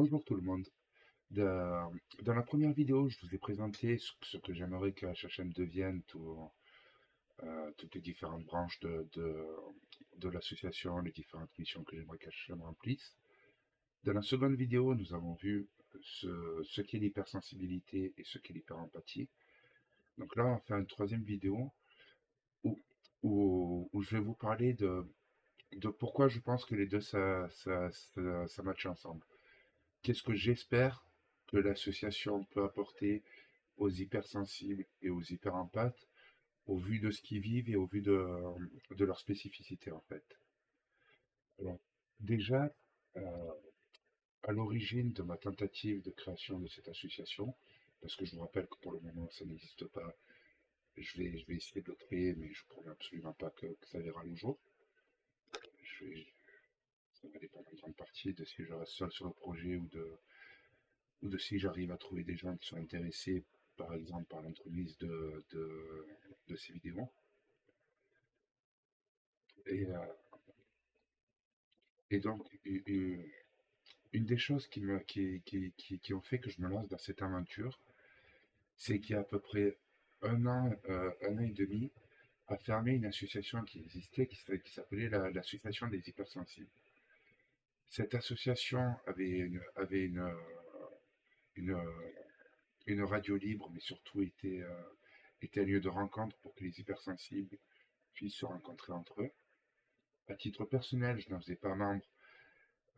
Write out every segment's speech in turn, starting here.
Bonjour tout le monde. Dans la première vidéo, je vous ai présenté ce que j'aimerais que HHM devienne, toutes les différentes branches de l'association, les différentes missions que j'aimerais qu'HHM remplisse. Dans la seconde vidéo, nous avons vu ce qu'est l'hypersensibilité et ce qu'est l'hyperempathie. Donc là, on va faire une troisième vidéo où, où je vais vous parler de pourquoi je pense que les deux, ça matche ensemble. Qu'est-ce que j'espère que l'association peut apporter aux hypersensibles et aux hyperempathes au vu de ce qu'ils vivent et au vu de leur spécificité en fait. Alors, déjà, euh, à l'origine de ma tentative de création de cette association, parce que je vous rappelle que pour le moment ça n'existe pas, je vais essayer de le créer, mais je ne promets absolument pas que ça verra le jour. Je vais- Ça va dépendre en grande partie de si je reste seul sur le projet ou de si j'arrive à trouver des gens qui sont intéressés, par exemple, par l'entremise de ces vidéos. Et, euh, et donc, une des choses qui ont fait que je me lance dans cette aventure, c'est qu'il y a à peu près un an et demi, a fermé une association qui existait, qui s'appelait l'association des hypersensibles. Cette association une, une radio libre, mais surtout était un lieu de rencontre pour que les hypersensibles puissent se rencontrer entre eux. À titre personnel, je n'en faisais pas membre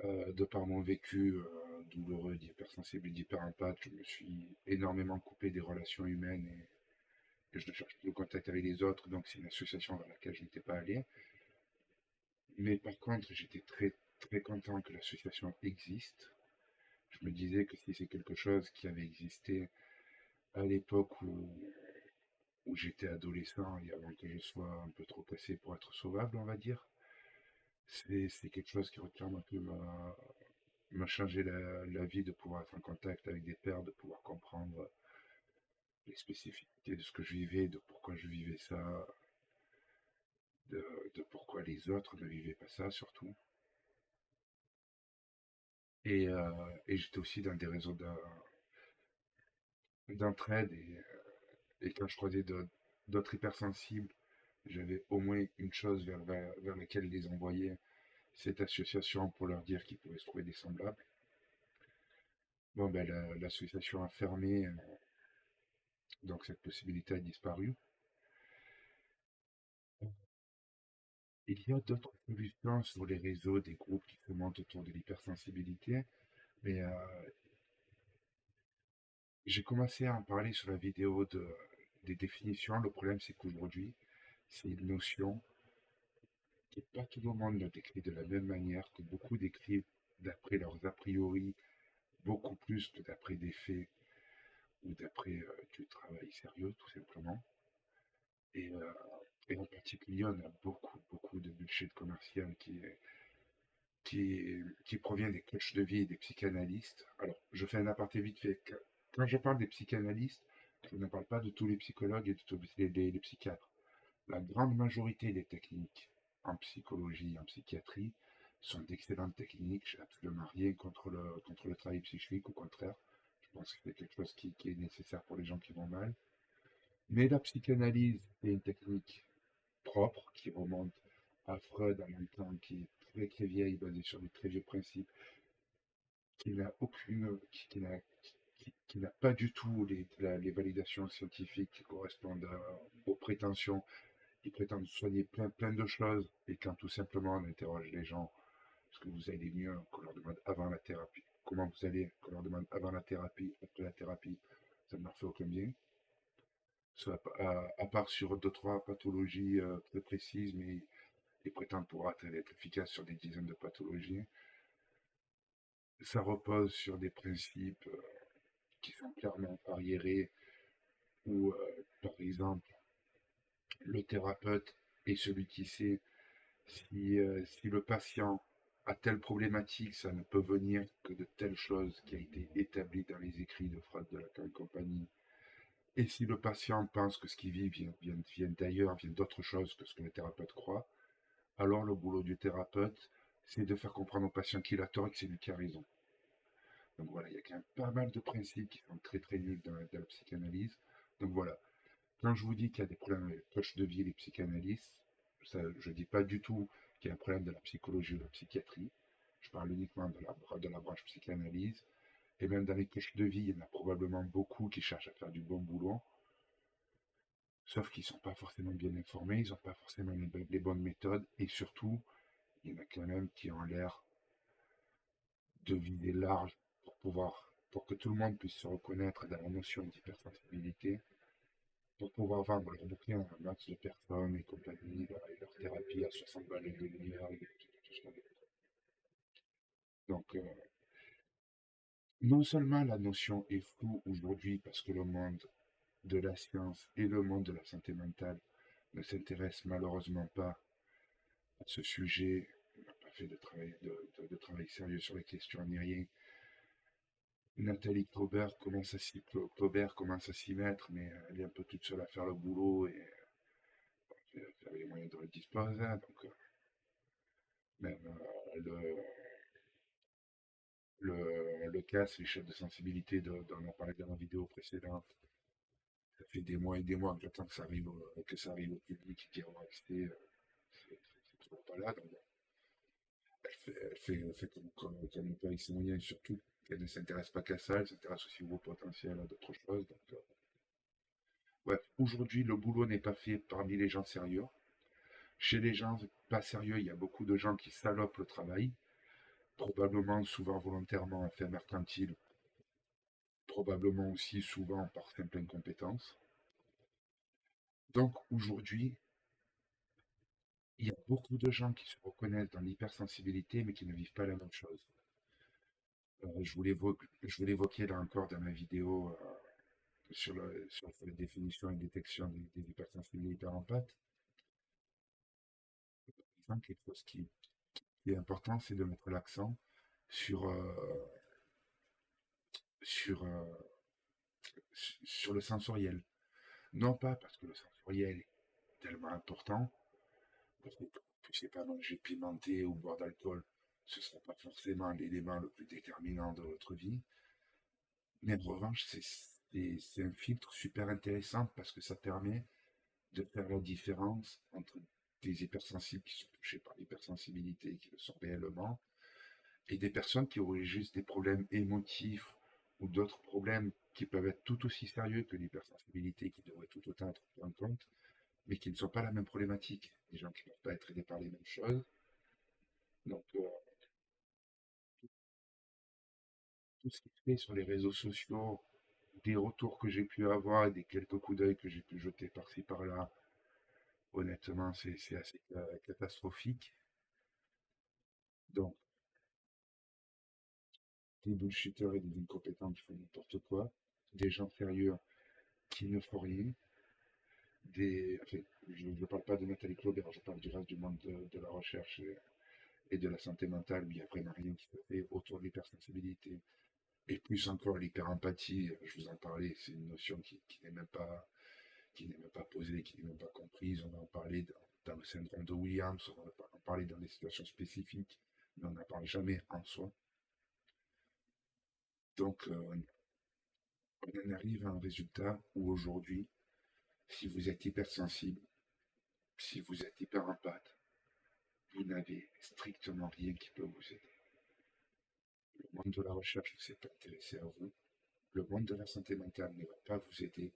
de par mon vécu douloureux d'hypersensible et d'hyperempathe. Je me suis énormément coupé des relations humaines et je ne cherche plus le contact avec les autres, donc c'est une association vers laquelle je n'étais pas allé. Mais par contre, j'étais très très content que l'association existe. Je me disais que si c'est quelque chose qui avait existé à l'époque où j'étais adolescent et avant que je sois un peu trop cassé pour être sauvable, on va dire, c'est quelque chose qui retient un peu m'a changé la vie de pouvoir être en contact avec des pairs, de pouvoir comprendre les spécificités de ce que je vivais, de pourquoi je vivais ça, de pourquoi les autres ne vivaient pas ça surtout. Et, euh, et j'étais aussi dans des réseaux d'entraide et quand je croisais d'autres hypersensibles, j'avais au moins une chose vers laquelle les envoyer, cette association pour leur dire qu'ils pouvaient se trouver des semblables. Bon, ben, l'association a fermé, donc cette possibilité a disparu. Il y a d'autres solutions sur les réseaux, des groupes qui se montent autour de l'hypersensibilité, mais j'ai commencé à en parler sur la vidéo des définitions. Le problème, c'est qu'aujourd'hui, c'est une notion que pas tout le monde le décrit de la même manière, que beaucoup décrivent d'après leurs a priori, beaucoup plus que d'après des faits ou d'après du travail sérieux, tout simplement. Et, euh, et en particulier, on a beaucoup de bullshit commercial qui provient des coachs de vie et des psychanalystes. Alors, je fais un aparté vite fait. Quand je parle des psychanalystes, je ne parle pas de tous les psychologues et de tous les psychiatres. La grande majorité des techniques en psychologie, en psychiatrie, sont d'excellentes techniques. Je n'ai absolument rien contre le travail psychique, au contraire. Je pense que c'est quelque chose qui est nécessaire pour les gens qui vont mal. Mais la psychanalyse est une technique propre qui remonte à Freud en même temps, qui est très très vieille, basée sur des très vieux principes, qui n'a aucune, qui n'a pas du tout les validations scientifiques qui correspondent aux prétentions. Ils prétendent soigner plein de choses, et quand tout simplement on interroge les gens, est-ce que vous allez mieux, qu'on leur demande avant la thérapie, comment vous allez, qu'on leur demande avant la thérapie, après la thérapie, ça ne leur fait aucun bien. Soit à part sur deux, trois pathologies très précises, mais ils prétendent pouvoir être efficaces sur des dizaines de pathologies. Ça repose sur des principes qui sont clairement arriérés, où, par exemple, le thérapeute est celui qui sait si le patient a telle problématique, ça ne peut venir que de telle chose qui a été établie dans les écrits de Freud, de Lacan et compagnie. Et si le patient pense que ce qu'il vit vient d'ailleurs, vient d'autre chose que ce que le thérapeute croit, alors le boulot du thérapeute, c'est de faire comprendre au patient qu'il a tort et que c'est lui qui a raison. Donc voilà, il y a quand même pas mal de principes qui sont très très nuls dans la psychanalyse. Donc voilà, quand je vous dis qu'il y a des problèmes avec le coach de vie et les psychanalystes, ça, je ne dis pas du tout qu'il y a un problème de la psychologie ou de la psychiatrie. Je parle uniquement de la branche psychanalyse. Et même dans les coachs de vie, il y en a probablement beaucoup qui cherchent à faire du bon boulot, sauf qu'ils ne sont pas forcément bien informés, ils n'ont pas forcément les bonnes méthodes, et surtout, il y en a quand même qui ont l'air de viser large pour que tout le monde puisse se reconnaître dans la notion d'hypersensibilité, pour pouvoir vendre leur bouquin à un max de personnes et compagnie, et leur thérapie à 60 balles de l'univers, et tout ce qu'on veut. Donc, non seulement la notion est floue aujourd'hui parce que le monde de la science et le monde de la santé mentale ne s'intéressent malheureusement pas à ce sujet, n'a pas fait de travail sérieux sur les questions ni rien. Nathalie Claubert commence à s'y mettre, mais elle est un peu toute seule à faire le boulot et elle avait les moyens de le disposer. Donc, même le casse, les chefs de sensibilité dont on a parlé dans la vidéo précédente, ça fait des mois et des mois que j'attends que ça arrive au public qui aura accès. C'est toujours pas là. Donc, elle fait comme on peut avec ses moyens, et surtout qu'elle ne s'intéresse pas qu'à ça, elle s'intéresse aussi au potentiel à d'autres choses. Donc, ouais, aujourd'hui, le boulot n'est pas fait parmi les gens sérieux. Chez les gens pas sérieux, il y a beaucoup de gens qui salopent le travail, probablement souvent volontairement à fin mercantile, probablement aussi souvent par simple incompétence. Donc aujourd'hui, il y a beaucoup de gens qui se reconnaissent dans l'hypersensibilité mais qui ne vivent pas la même chose. Je vous l'évoquais là encore dans ma vidéo sur la définition et détection des hypersensibles et hyperempathes. Par exemple, quelque chose qui est important, c'est de mettre l'accent sur, sur, sur le sensoriel. Non pas parce que le sensoriel est tellement important, parce que je sais pas, manger pimenté ou boire d'alcool, ce ne sera pas forcément l'élément le plus déterminant de votre vie. Mais en revanche, c'est un filtre super intéressant parce que ça permet de faire la différence entre des hypersensibles qui sont touchés par l'hypersensibilité et qui le sont réellement, et des personnes qui auraient juste des problèmes émotifs ou d'autres problèmes qui peuvent être tout aussi sérieux que l'hypersensibilité, qui devraient tout autant être pris en compte, mais qui ne sont pas la même problématique. Des gens qui ne peuvent pas être aidés par les mêmes choses. Donc, tout ce qui se fait sur les réseaux sociaux, des retours que j'ai pu avoir et des quelques coups d'œil que j'ai pu jeter par-ci par-là, honnêtement, c'est assez catastrophique. Donc, des bullshitters et des incompétents qui font n'importe quoi, des gens sérieux qui ne font rien, enfin, je ne parle pas de Nathalie Claubert, je parle du reste du monde de la recherche et de la santé mentale, où il n'y a vraiment rien qui se fait autour de l'hypersensibilité. Et plus encore, l'hyperempathie, je vous en parlais, c'est une notion qui n'est même pas posée, qui n'est même pas comprise. On va en parler dans le syndrome de Williams, on va en parler dans des situations spécifiques, mais on n'en parle jamais en soi. Donc, on en arrive à un résultat où aujourd'hui, si vous êtes hypersensible, si vous êtes hyperempathe, vous n'avez strictement rien qui peut vous aider. Le monde de la recherche ne s'est pas intéressé à vous. Le monde de la santé mentale ne va pas vous aider.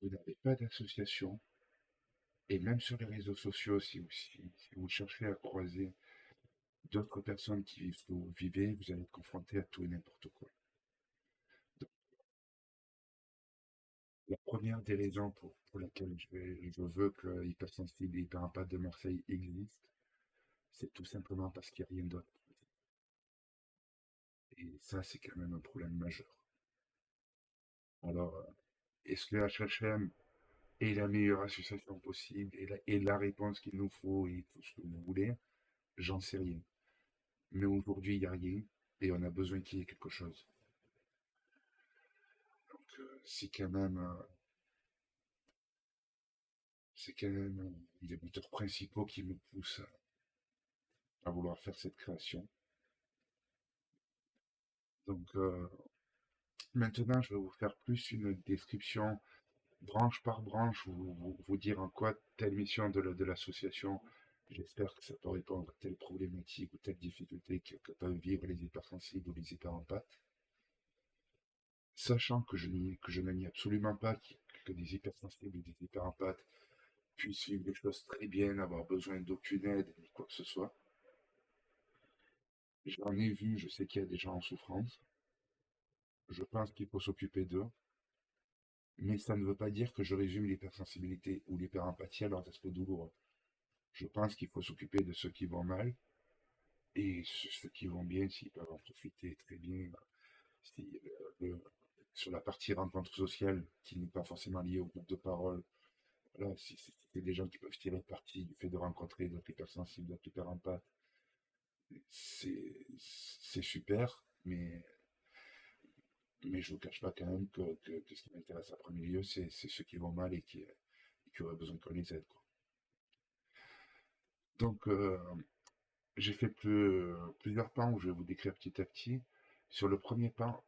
Vous n'avez pas d'association. Et même sur les réseaux sociaux, si vous cherchez à croiser d'autres personnes qui vivent ce que vous vivez, vous allez être confronté à tout et n'importe quoi. Donc, la première des raisons pour laquelle je veux que Hypersensible et Hyperempathe de Marseille existent, c'est tout simplement parce qu'il n'y a rien d'autre. Et ça, c'est quand même un problème majeur. Alors, est-ce que HHM est la meilleure association possible et la réponse qu'il nous faut et tout ce que vous voulez? J'en sais rien. Mais aujourd'hui, il n'y a rien et on a besoin qu'il y ait quelque chose. Donc, c'est quand même les moteurs principaux qui me poussent à vouloir faire cette création. Donc maintenant, je vais vous faire plus une description branche par branche, vous dire en quoi telle mission de l'association. J'espère que ça peut répondre à telle problématique ou telle difficulté que peuvent vivre les hypersensibles ou les hyperempathes. Sachant que je ne nie absolument pas que des hypersensibles ou des hyperempathes puissent vivre les choses très bien, n'avoir besoin d'aucune aide ni quoi que ce soit. J'en ai vu, je sais qu'il y a des gens en souffrance. Je pense qu'il faut s'occuper d'eux. Mais ça ne veut pas dire que je résume l'hypersensibilité ou l'hyperempathie à leurs aspects douloureux. Je pense qu'il faut s'occuper de ceux qui vont mal et ceux qui vont bien, s'ils peuvent en profiter très bien. Si, le- sur la partie rencontre sociale, qui n'est pas forcément liée au groupe de parole, voilà, si c'est des gens qui peuvent tirer parti du fait de rencontrer d'autres hypersensibles, d'autres hyperempathes, c'est super, mais je ne vous cache pas quand même que ce qui m'intéresse en premier lieu, c'est ceux qui vont mal et qui auraient besoin qu'on les aide, quoi. Donc, j'ai fait plusieurs pans où je vais vous décrire petit à petit. Sur le premier pan,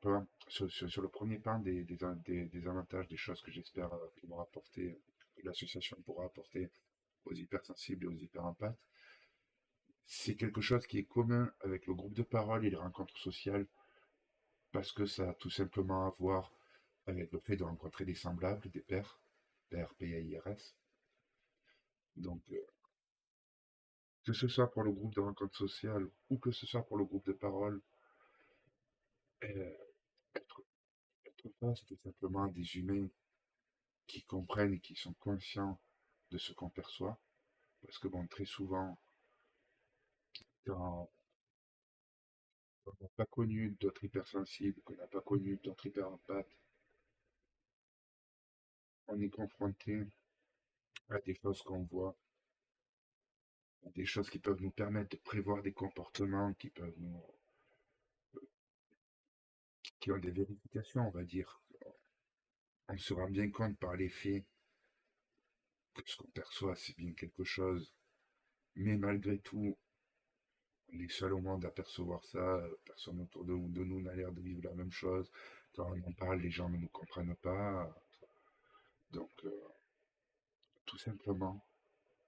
sur le premier pan des avantages, des choses que j'espère qu'ils vont apporter, que l'association pourra apporter aux hypersensibles et aux hyperempathes, c'est quelque chose qui est commun avec le groupe de parole et les rencontres sociales, parce que ça a tout simplement à voir avec le fait de rencontrer des semblables, des pairs, pairs, P-A-I-R-S. Donc, que ce soit pour le groupe de rencontres sociales ou que ce soit pour le groupe de parole, euh, être être face tout simplement à des humains qui comprennent et qui sont conscients de ce qu'on perçoit. Parce que bon, très souvent, quand on n'a pas connu d'autres hypersensibles, qu'on n'a pas connu d'autres hyperempathes, on est confronté à des choses qu'on voit, à des choses qui peuvent nous permettre de prévoir des comportements qui ont des vérifications, on va dire. On se rend bien compte par les faits que ce qu'on perçoit, c'est bien quelque chose, mais malgré tout, on est seul au monde à percevoir ça, personne autour de nous n'a l'air de vivre la même chose. Quand on en parle, les gens ne nous comprennent pas. Donc, tout simplement,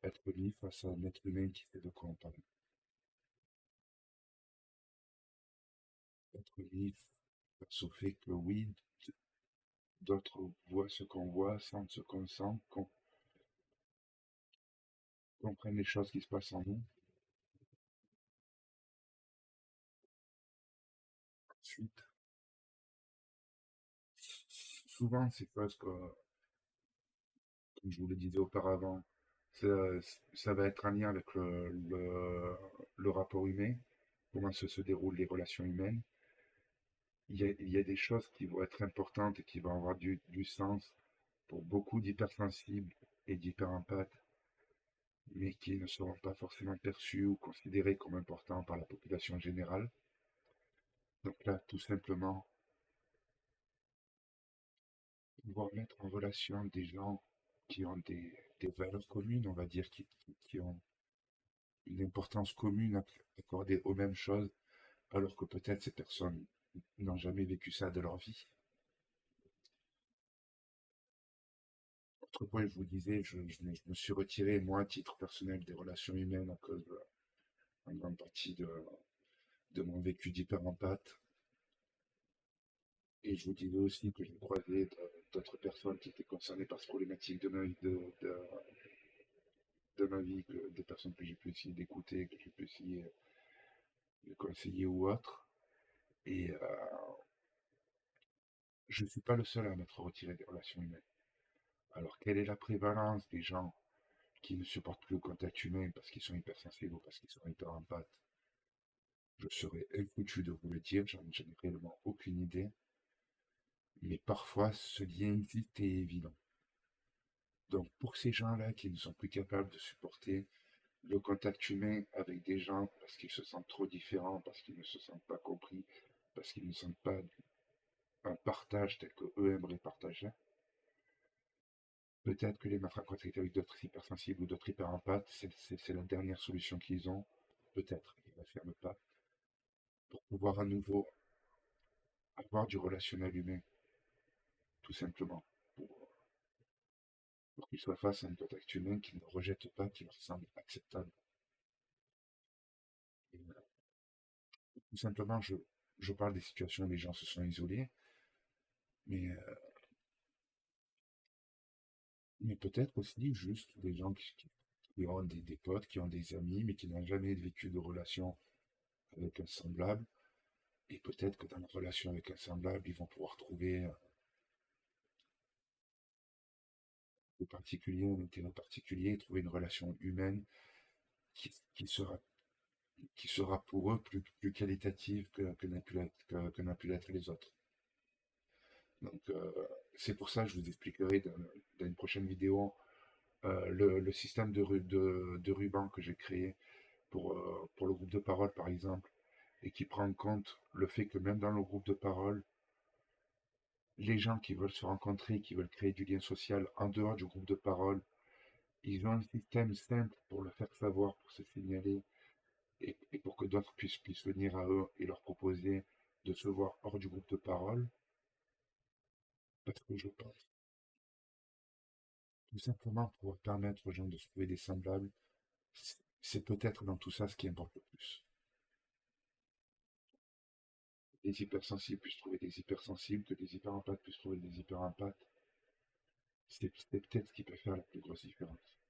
être mis face à un être humain qui sait de quoi on parle. Être mis face au fait que oui, d'autres voient ce qu'on voit, sentent ce qu'on sent, comprennent les choses qui se passent en nous. Ensuite, souvent, ces choses que, comme je vous le disais auparavant, ça, ça va être en lien avec le rapport humain, comment se déroulent les relations humaines. Il y a des choses qui vont être importantes et qui vont avoir du sens pour beaucoup d'hypersensibles et d'hyperempathes, mais qui ne seront pas forcément perçues ou considérées comme importantes par la population générale. Donc là, tout simplement, pouvoir mettre en relation des gens qui ont des valeurs communes, on va dire, qui ont une importance commune accordée aux mêmes choses, alors que peut-être ces personnes n'ont jamais vécu ça de leur vie. Autre point, je vous disais, je me suis retiré, moi, à titre personnel, des relations humaines à cause en grande partie de mon vécu d'hyperempathe. Et je vous disais aussi que j'ai croisé d'autres personnes qui étaient concernées par cette problématique de ma vie, des personnes que j'ai pu essayer d'écouter, que j'ai pu essayer de conseiller ou autre. Et je ne suis pas le seul à m'être retiré des relations humaines. Alors, quelle est la prévalence des gens qui ne supportent plus le contact humain parce qu'ils sont hypersensibles ou parce qu'ils sont hyperempathes? Je serais infoutu de vous le dire, j'en ai réellement aucune idée. Mais parfois, ce lien existe et est évident. Donc, pour ces gens-là qui ne sont plus capables de supporter le contact humain avec des gens parce qu'ils se sentent trop différents, parce qu'ils ne se sentent pas compris, parce qu'ils ne sentent pas un partage tel que eux aimeraient partager, peut-être que les mettre en contact avec d'autres hypersensibles ou d'autres hyperempathes, c'est la dernière solution qu'ils ont. Peut-être, ils n'affirment pas, pour pouvoir à nouveau avoir du relationnel humain, tout simplement, pour, pour qu'ils soient face à un contact humain qu'ils ne rejettent pas, qui leur semble acceptable. Et, tout simplement, je parle des situations où les gens se sont isolés, mais, euh, mais peut-être aussi juste des gens qui ont des potes, qui ont des amis, mais qui n'ont jamais vécu de relation avec un semblable. Et peut-être que dans la relation avec un semblable, ils vont pouvoir trouver un particulier, un intérêt particulier, trouver une relation humaine qui sera, qui sera pour eux plus qualitative que n'a pu l'être les autres. Donc, c'est pour ça que je vous expliquerai dans une prochaine vidéo le système de ruban que j'ai créé pour le groupe de parole, par exemple, et qui prend en compte le fait que même dans le groupe de parole, les gens qui veulent se rencontrer, qui veulent créer du lien social en dehors du groupe de parole, ils ont un système simple pour le faire savoir, pour se signaler, et pour que d'autres puissent venir à eux et leur proposer de se voir hors du groupe de parole, parce que je pense tout simplement pour permettre aux gens de se trouver des semblables, c'est peut-être dans tout ça ce qui importe le plus. Les hypersensibles puissent trouver des hypersensibles, que les hyperempathes puissent trouver des hyperempathes, c'est peut-être ce qui peut faire la plus grosse différence.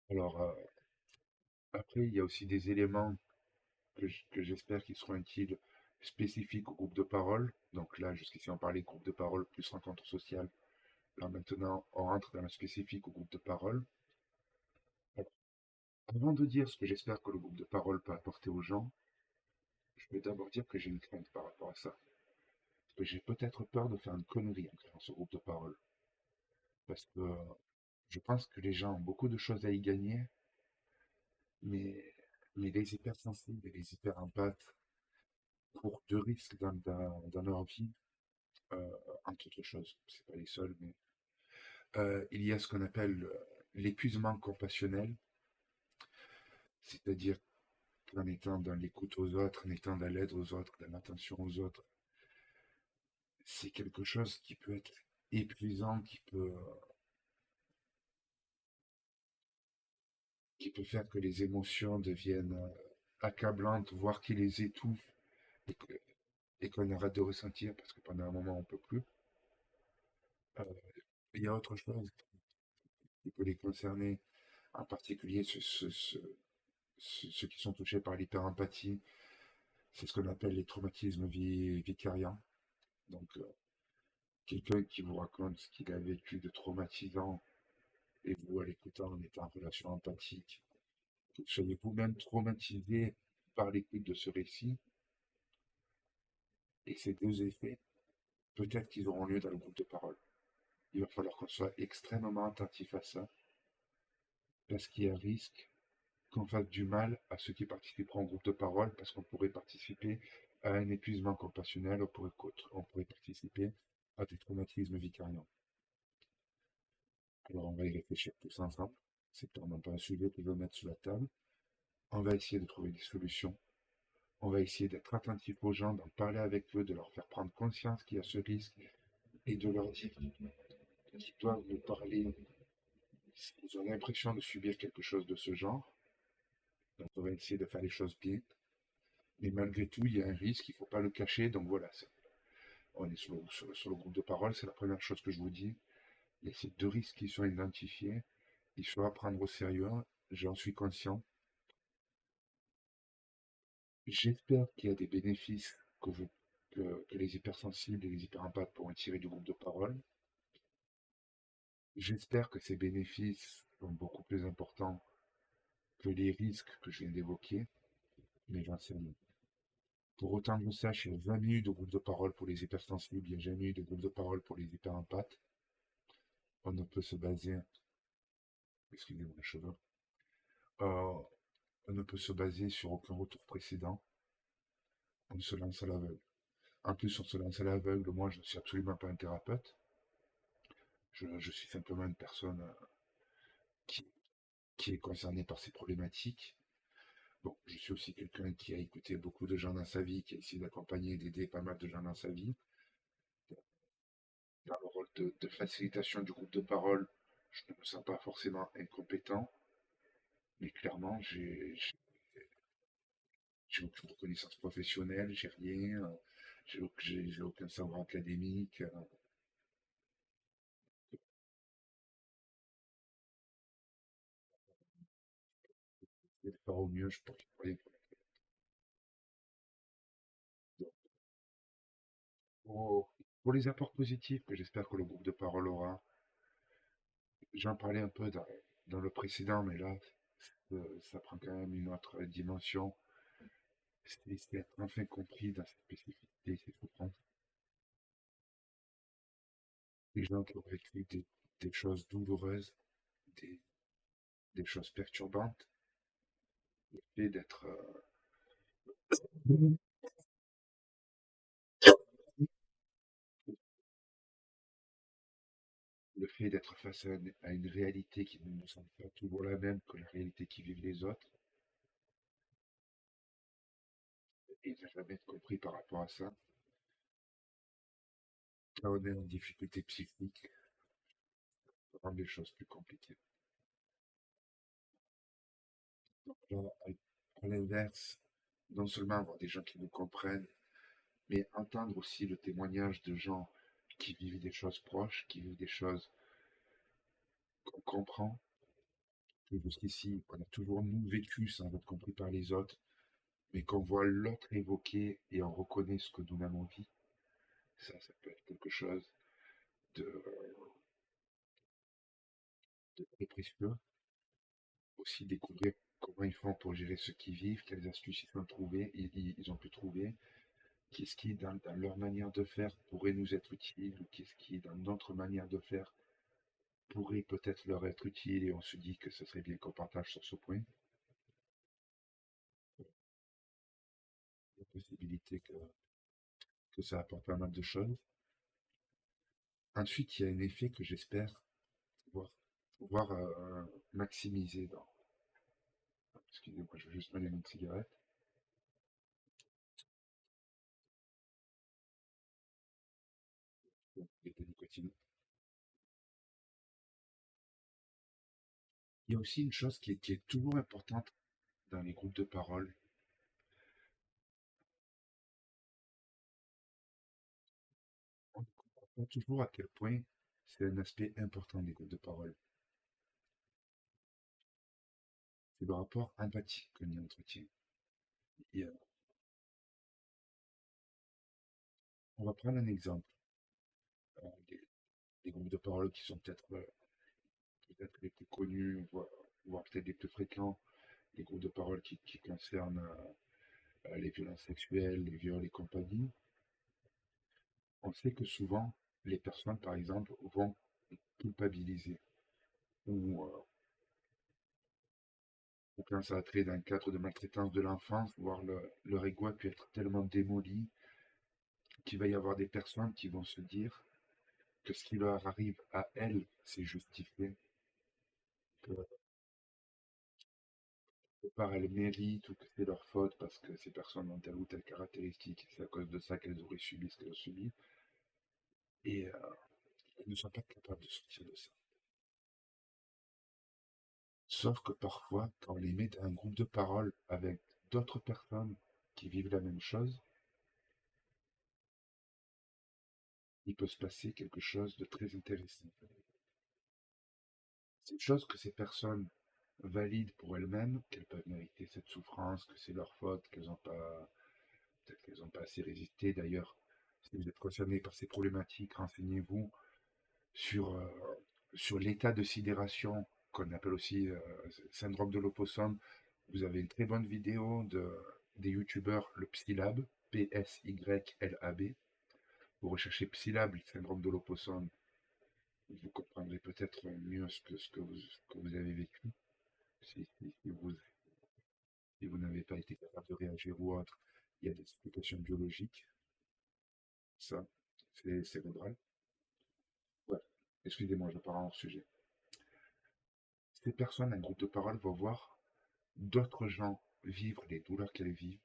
Alors, après, il y a aussi des éléments que j'espère qu'ils seront utiles spécifiques au groupe de parole. Donc là, jusqu'ici, on parlait de groupe de parole plus rencontre sociale. Là, maintenant, on rentre dans le spécifique au groupe de parole. Alors, avant de dire ce que j'espère que le groupe de parole peut apporter aux gens, je vais d'abord dire que j'ai une crainte par rapport à ça. Parce que j'ai peut-être peur de faire une connerie en créant ce groupe de parole. Parce que je pense que les gens ont beaucoup de choses à y gagner, mais, mais les hypersensibles et les hyperempathes courent deux risques dans leur vie, euh, entre autres choses. C'est pas les seuls, mais il y a ce qu'on appelle l'épuisement compassionnel, c'est-à-dire qu'en étant dans l'écoute aux autres, en étant dans l'aide aux autres, dans l'attention aux autres, c'est quelque chose qui peut être épuisant, qui peut faire que les émotions deviennent accablantes, voire qui les étouffent et que- et qu'on arrête de ressentir parce que pendant un moment on peut plus. Euh, il y a autre chose qui peut les concerner, en particulier ceux qui sont touchés par l'hyperempathie, c'est ce qu'on appelle les traumatismes vicariants. Donc, quelqu'un qui vous raconte ce qu'il a vécu de traumatisant et vous, à l'écoutant, en étant en relation empathique, que vous soyez vous-même traumatisé par l'écoute de ce récit, et ces deux effets, peut-être qu'ils auront lieu dans le groupe de parole. Il va falloir qu'on soit extrêmement attentif à ça, parce qu'il y a un risque qu'on fasse du mal à ceux qui participeront au groupe de parole, parce qu'on pourrait participer à un épuisement compassionnel, on pourrait participer à des traumatismes vicariants. Alors on va y réfléchir tous ensemble. C'est clairement pas un sujet que je veux mettre sur la table. On va essayer de trouver des solutions. On va essayer d'être attentif aux gens, d'en parler avec eux, de leur faire prendre conscience qu'il y a ce risque et de leur dire qu'ils doivent nous parler s'ils ont l'impression de subir quelque chose de ce genre. Donc on va essayer de faire les choses bien. Mais malgré tout, il y a un risque, il ne faut pas le cacher. Donc voilà, on est sur le groupe de parole, c'est la première chose que je vous dis. Il y a ces deux risques qui sont identifiés. Il faut prendre au sérieux, j'en suis conscient. J'espère qu'il y a des bénéfices que les hypersensibles et les hyperempathes pourront tirer du groupe de parole. J'espère que ces bénéfices sont beaucoup plus importants que les risques que je viens d'évoquer, mais j'en sais rien. Pour autant que je sache, il y a jamais eu de groupe de parole pour les hypersensibles, il n'y a jamais eu de groupe de parole pour les hyperempathes. On ne peut se baser, excusez-moi les cheveux, euh, on ne peut se baser sur aucun retour précédent. On se lance à l'aveugle. En plus, on se lance à l'aveugle. Moi, je ne suis absolument pas un thérapeute. Je suis simplement une personne qui, qui est concernée par ces problématiques. Bon, je suis aussi quelqu'un qui a écouté beaucoup de gens dans sa vie, qui a essayé d'accompagner et d'aider pas mal de gens dans sa vie. Dans le rôle de facilitation du groupe de parole, je ne me sens pas forcément incompétent, mais clairement, j'ai aucune reconnaissance professionnelle, j'ai rien, j'ai aucun savoir académique. Je vais faire au mieux, je pense. Rien. Donc, pour les apports positifs que j'espère que le groupe de parole aura, j'en parlais un peu dans le précédent, mais là, ça prend quand même une autre dimension. C'est être enfin compris dans ses spécificités et ses souffrances. Les gens qui ont vécu des choses douloureuses, des, des choses perturbantes, le fait d'être le fait d'être face à une réalité qui ne nous semble pas toujours la même que la réalité qui vivent les autres, et ne jamais être compris par rapport à ça, quand on est en difficulté psychique, ça rend les choses plus compliquées. Donc là, à l'inverse, non seulement avoir des gens qui nous comprennent, mais entendre aussi le témoignage de gens qui vivent des choses proches, qui vivent des choses qu'on comprend, que jusqu'ici, on a toujours nous vécu sans être compris par les autres, mais qu'on voit l'autre évoquer et on reconnaît ce que nous-mêmes on vit, ça peut être quelque chose de, de très précieux. Aussi découvrir comment ils font pour gérer ce qu'ils vivent, quelles astuces ils ont pu trouver, qu'est-ce qui, dans leur manière de faire, pourrait nous être utile, ou qu'est-ce qui, dans notre manière de faire, pourrait peut-être leur être utile, et on se dit que ce serait bien qu'on partage sur ce point. La possibilité que ça apporte pas mal de choses. Ensuite, il y a un effet que j'espère voir, maximiser dans. Excusez-moi, je vais juste m'allumer une cigarette. Et de nicotine. Il y a aussi une chose qui est toujours importante dans les groupes de parole. On ne comprend pas toujours à quel point c'est un aspect important des groupes de parole. C'est le rapport empathique qu'on y entretient. Et, on va prendre un exemple. Euh, des, des groupes de parole qui sont peut-être les plus connus, voire peut-être les plus fréquents, les groupes de parole qui concernent les violences sexuelles, les viols et compagnie. On sait que souvent, les personnes, par exemple, vont culpabiliser ou, ou quand ça a trait d'un cadre de maltraitance de l'enfance, voir leur ego a pu être tellement démoli qu'il va y avoir des personnes qui vont se dire que ce qui leur arrive à elles, c'est justifié, que quelque part elles méritent ou que c'est leur faute parce que ces personnes ont telle ou telle caractéristique, c'est à cause de ça qu'elles auraient subi ce qu'elles ont subi, et elles ne sont pas capables de sortir de ça. Sauf que parfois, quand on les met dans un groupe de parole avec d'autres personnes qui vivent la même chose, il peut se passer quelque chose de très intéressant. C'est une chose que ces personnes valident pour elles-mêmes, qu'elles peuvent mériter cette souffrance, que c'est leur faute, peut-être qu'elles n'ont pas assez résisté. D'ailleurs, si vous êtes concerné par ces problématiques, renseignez-vous sur, sur l'état de sidération qu'on appelle aussi syndrome de l'opossum. Vous avez une très bonne vidéo des youtubeurs le Psylab, Psylab. Vous recherchez Psylab, syndrome de l'opossum, vous comprendrez peut-être mieux ce que vous avez vécu. Si vous n'avez pas été capable de réagir ou autre, il y a des explications biologiques. Ça, c'est cérébral. Ouais. Excusez-moi, je pars hors sujet. Ces personnes, un groupe de parole, vont voir d'autres gens vivre les douleurs qu'elles vivent,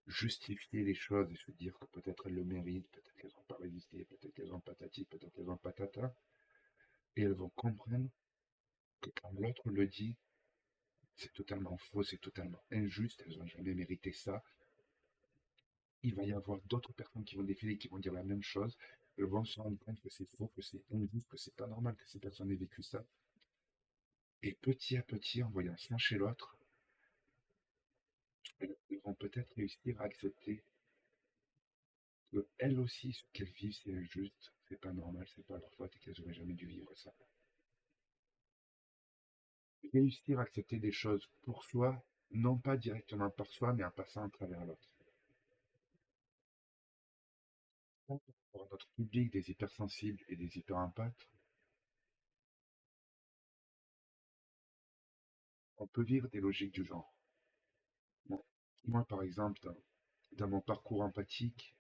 justifier les choses et se dire que peut-être elles le méritent, peut-être qu'elles n'ont pas résisté, peut-être qu'elles ont patati, peut-être qu'elles ont patata, et elles vont comprendre que quand l'autre le dit, c'est totalement faux, c'est totalement injuste, elles n'ont jamais mérité ça. Il va y avoir d'autres personnes qui vont défiler, qui vont dire la même chose, elles vont se rendre compte que c'est faux, que c'est injuste, que c'est pas normal que ces personnes aient vécu ça. Et petit à petit, en voyant ça chez l'autre, elles vont peut-être réussir à accepter que elles aussi, ce qu'elles vivent, c'est injuste, c'est pas normal, c'est pas leur faute et qu'elles auraient jamais dû vivre ça. Réussir à accepter des choses pour soi, non pas directement par soi, mais en passant à travers l'autre. Pour notre public des hypersensibles et des hyperempathes, on peut vivre des logiques du genre. Bon, moi, par exemple, dans mon parcours empathique,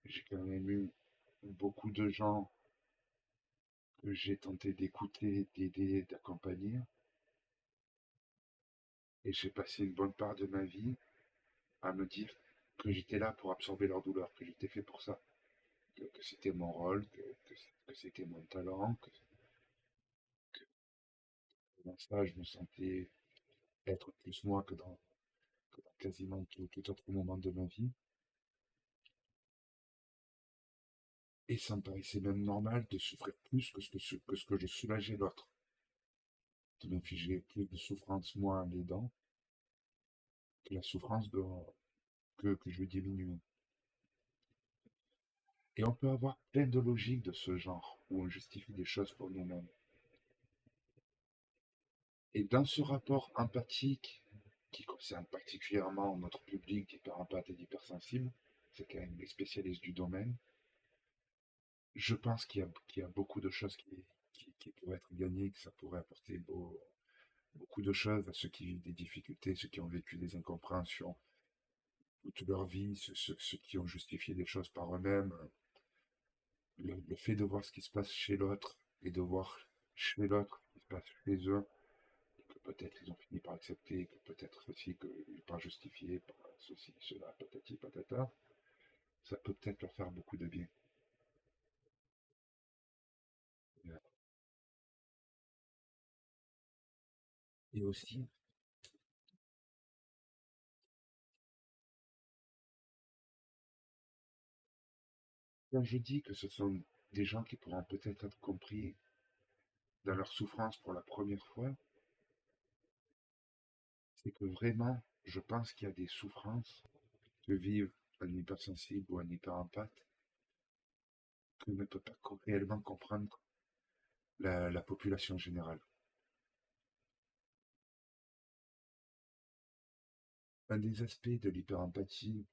j'ai quand même eu beaucoup de gens que j'ai tenté d'écouter, d'aider, d'accompagner, et j'ai passé une bonne part de ma vie à me dire que j'étais là pour absorber leur douleur, que j'étais fait pour ça, que c'était mon rôle, que c'était mon talent, que dans ça, je me sentais être plus moi que dans quasiment tout autre moment de ma vie. Et ça me paraissait même normal de souffrir plus que ce que je soulageais l'autre, de m'infliger plus de souffrance moi en l'aidant que la souffrance que je diminue. Et on peut avoir plein de logiques de ce genre, où on justifie des choses pour nous-mêmes. Et dans ce rapport empathique, qui concerne particulièrement notre public d'hyperempathes et d'hypersensibles, c'est quand même les spécialistes du domaine, je pense qu'il y a beaucoup de choses qui pourraient être gagnées, que ça pourrait apporter beaucoup de choses à ceux qui vivent des difficultés, ceux qui ont vécu des incompréhensions toute leur vie, ceux qui ont justifié des choses par eux-mêmes. Le fait de voir ce qui se passe chez l'autre et de voir chez l'autre ce qui se passe chez eux, que peut-être ils ont fini par accepter, que peut-être aussi qu'ils par justifié par ceci, cela, patati patata, ça peut peut-être leur faire beaucoup de bien. Et aussi, quand je dis que ce sont des gens qui pourront peut-être être compris dans leur souffrance pour la première fois, c'est que vraiment, je pense qu'il y a des souffrances que vivent un hypersensible ou un hyperempathe que ne peut pas réellement comprendre la population générale. Un des aspects de l'hyperempathie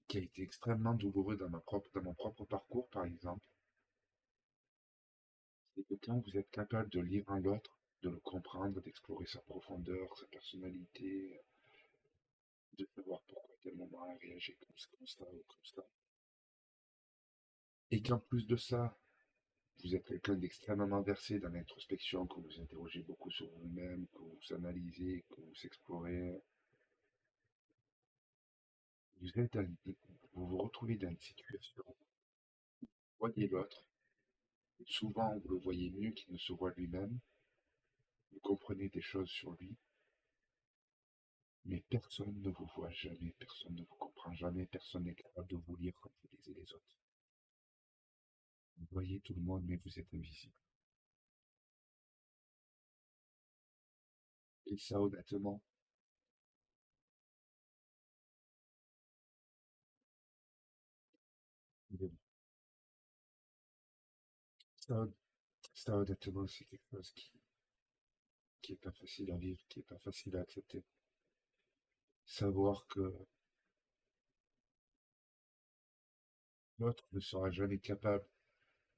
qui a été extrêmement douloureux dans mon propre parcours, par exemple, c'est que quand vous êtes capable de lire en l'autre, de le comprendre, d'explorer sa profondeur, sa personnalité, de savoir pourquoi tel moment a réagi comme ça ou comme ça, et qu'en plus de ça, vous êtes quelqu'un d'extrêmement versé dans l'introspection, que vous interrogez beaucoup sur vous-même, que vous analysez, que vous explorez, vous êtes vous vous retrouvez dans une situation où vous voyez l'autre, et souvent vous le voyez mieux qu'il ne se voit lui-même, vous comprenez des choses sur lui, mais personne ne vous voit jamais, personne ne vous comprend jamais, personne n'est capable de vous lire comme vous lisez les autres. Vous voyez tout le monde, mais vous êtes invisible. Et ça, honnêtement, ça, ça, honnêtement, c'est quelque chose qui est pas facile à vivre, qui est pas facile à accepter. Savoir que l'autre ne sera jamais capable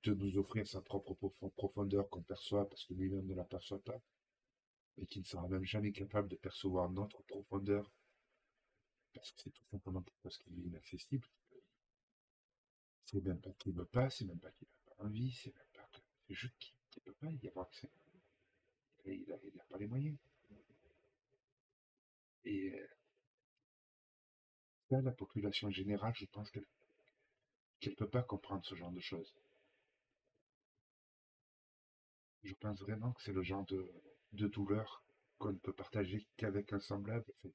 de nous offrir sa propre profondeur qu'on perçoit parce que lui-même ne la perçoit pas, et qu'il ne sera même jamais capable de percevoir notre profondeur parce que c'est tout simplement quelque chose qui est inaccessible. C'est même pas qu'il veut pas, c'est même pas qu'il n'a pas envie, c'est même pas que. C'est juste qu'il ne peut pas y avoir accès. Il n'a pas les moyens. Et ça, la population générale, je pense qu'elle peut pas comprendre ce genre de choses. Je pense vraiment que c'est le genre de douleur qu'on ne peut partager qu'avec un semblable. En fait,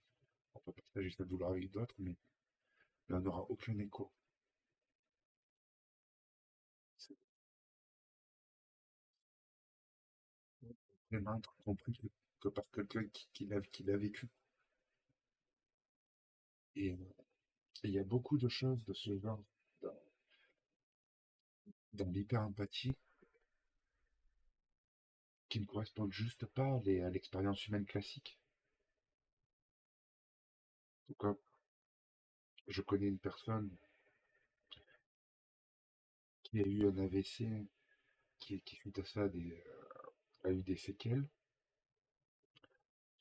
on peut partager cette douleur avec d'autres, mais on n'aura aucun écho. C'est vraiment être compris que par quelqu'un qui l'a vécu. Et il y a beaucoup de choses de ce genre dans, dans l'hyper-empathie qui ne correspondent juste pas à l'expérience humaine classique. Donc, quand je connais une personne qui a eu un AVC, qui suite à ça a eu des séquelles.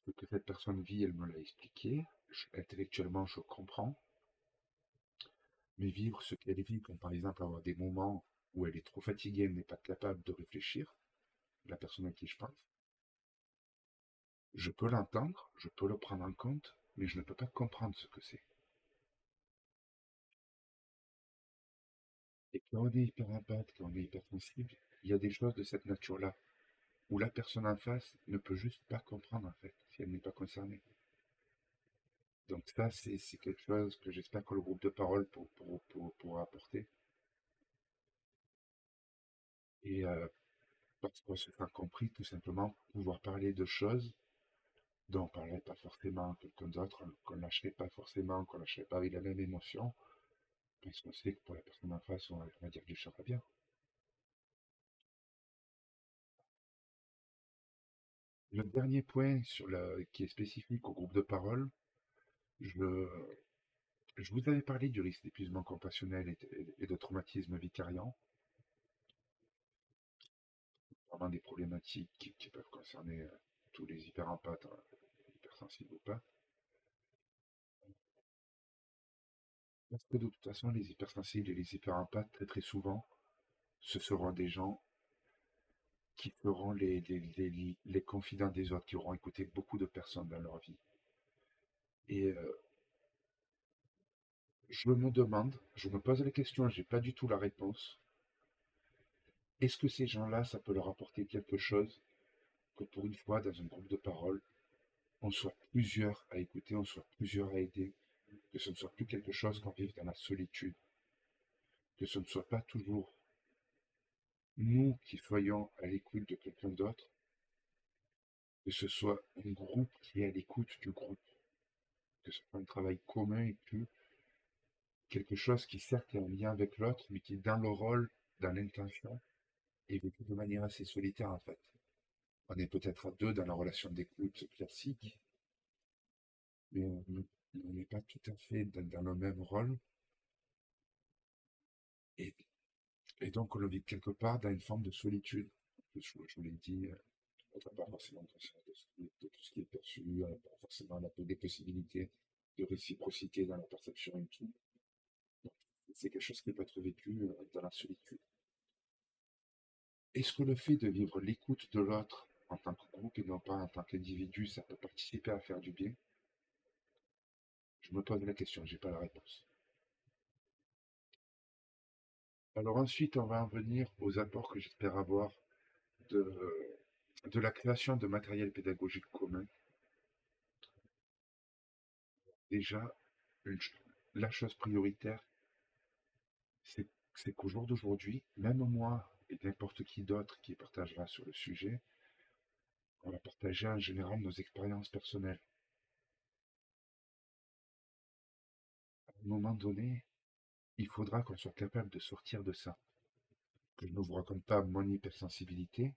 Ce que cette personne vit, elle me l'a expliqué. Intellectuellement, je comprends. Mais vivre ce qu'elle vit, comme par exemple avoir des moments où elle est trop fatiguée, elle n'est pas capable de réfléchir, la personne à qui je pense, je peux l'entendre, je peux le prendre en compte, mais je ne peux pas comprendre ce que c'est. Et quand on est hyper empathe, quand on est hypersensible, il y a des choses de cette nature-là, où la personne en face ne peut juste pas comprendre en fait, si elle n'est pas concernée. Donc ça, c'est quelque chose que j'espère que le groupe de parole pourra apporter. Et parce qu'on se sent compris, tout simplement, pouvoir parler de choses dont on ne parlerait pas forcément à quelqu'un d'autre, qu'on ne lâcherait pas forcément, qu'on ne lâcherait pas avec la même émotion, parce qu'on sait que pour la personne en face, on va dire du chant bien. Le dernier point qui est spécifique au groupe de parole, je, je vous avais parlé du risque d'épuisement compassionnel et de traumatisme vicariant, vraiment des problématiques qui peuvent concerner tous les hyperempathes, hein, hypersensibles ou pas. Parce que de toute façon, les hypersensibles et les hyperempathes, très très souvent, ce seront des gens qui seront les confidents des autres, qui auront écouté beaucoup de personnes dans leur vie. Et je me demande, je me pose la question, j'ai pas du tout la réponse. Est-ce que ces gens-là, ça peut leur apporter quelque chose que pour une fois, dans un groupe de parole, on soit plusieurs à écouter, on soit plusieurs à aider, que ce ne soit plus quelque chose qu'on vive dans la solitude, que ce ne soit pas toujours nous qui soyons à l'écoute de quelqu'un d'autre, que ce soit un groupe qui est à l'écoute du groupe, que ce soit un travail commun et plus quelque chose qui certes est en lien avec l'autre, mais qui dans le rôle, dans l'intention, est vécu de manière assez solitaire en fait. On est peut-être à deux dans la relation d'écoute classique, mais on n'est pas tout à fait dans le même rôle, et, et donc on le vit quelque part dans une forme de solitude. Je vous l'ai dit, on n'a pas forcément conscience de tout ce qui est perçu, on n'a pas forcément des possibilités de réciprocité dans la perception et tout. Donc, c'est quelque chose qui peut être vécu dans la solitude. Est-ce que le fait de vivre l'écoute de l'autre en tant que groupe et non pas en tant qu'individu, ça peut participer à faire du bien? Je me pose la question, j'ai pas la réponse. Alors ensuite, on va en venir aux apports que j'espère avoir de, de la création de matériel pédagogique commun. Déjà, la chose prioritaire, c'est c'est qu'au jour d'aujourd'hui, même moi et n'importe qui d'autre qui partagera sur le sujet, on va partager en général nos expériences personnelles. À un moment donné, il faudra qu'on soit capable de sortir de ça. Que je ne vous raconte pas mon hypersensibilité,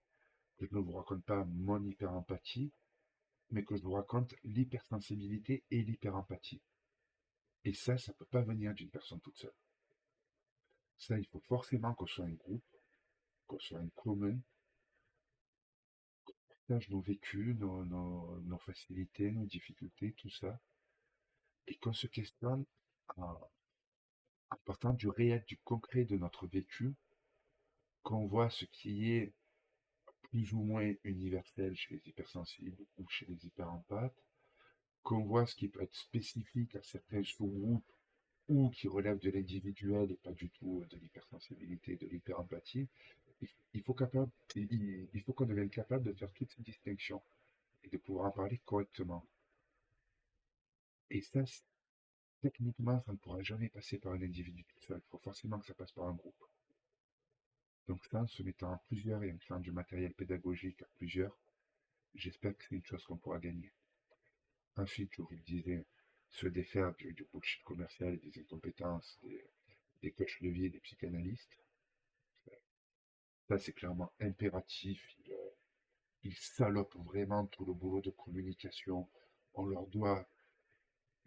que je ne vous raconte pas mon hyperempathie, mais que je vous raconte l'hypersensibilité et l'hyperempathie. Et ça peut pas venir d'une personne toute seule. Ça, il faut forcément qu'on soit un groupe, qu'on soit un commun, qu'on partage nos vécus, nos facilités, nos difficultés, tout ça, et qu'on se questionne en, en partant du réel, du concret de notre vécu, qu'on voit ce qui est plus ou moins universel chez les hypersensibles ou chez les hyperempathes, qu'on voit ce qui peut être spécifique à certains sous-groupes ou qui relève de l'individuel et pas du tout de l'hypersensibilité, de l'hyperempathie, il faut capable, il faut qu'on devienne capable de faire toutes ces distinctions et de pouvoir en parler correctement. Et ça, techniquement, ça ne pourra jamais passer par un individu tout seul. Il faut forcément que ça passe par un groupe. Donc ça, en se mettant à plusieurs et en créant du matériel pédagogique à plusieurs, j'espère que c'est une chose qu'on pourra gagner. Ensuite, je vous le disais, se défaire du bullshit commercial et des incompétences des coachs de vie et des psychanalystes. Ça, c'est clairement impératif. Ils salopent vraiment tout le boulot de communication. On leur doit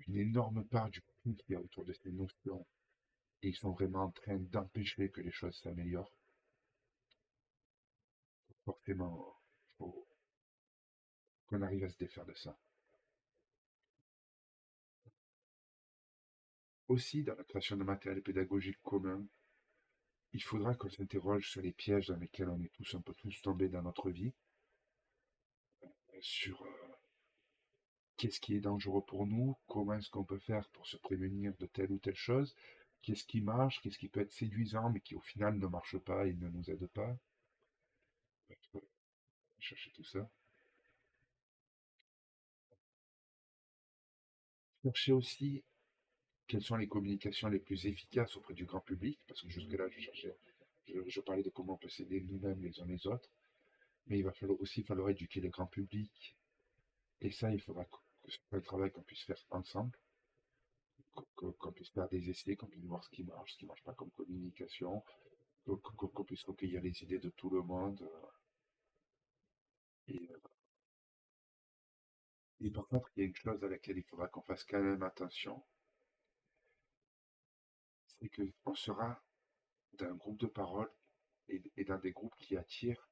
une énorme part du coût qu'il y a autour de ces notions. Et ils sont vraiment en train d'empêcher que les choses s'améliorent. Forcément, il faut qu'on arrive à se défaire de ça. Aussi, dans la création de matériel pédagogique commun, il faudra qu'on s'interroge sur les pièges dans lesquels on est tous un peu tous tombés dans notre vie, sur qu'est-ce qui est dangereux pour nous, comment est-ce qu'on peut faire pour se prémunir de telle ou telle chose, qu'est-ce qui marche, qu'est-ce qui peut être séduisant mais qui au final ne marche pas et ne nous aide pas. Chercher tout ça. Chercher aussi quelles sont les communications les plus efficaces auprès du grand public, parce que jusque-là, je parlais de comment on peut s'aider nous-mêmes les uns les autres, mais il va falloir éduquer le grand public. Et ça, il faudra que ce soit un travail qu'on puisse faire ensemble, qu'on puisse faire des essais, qu'on puisse voir ce qui marche pas comme communication, qu'on puisse recueillir les idées de tout le monde. Et, et par contre, il y a une chose à laquelle il faudra qu'on fasse quand même attention, c'est qu'on sera d'un groupe de parole et dans des groupes qui attirent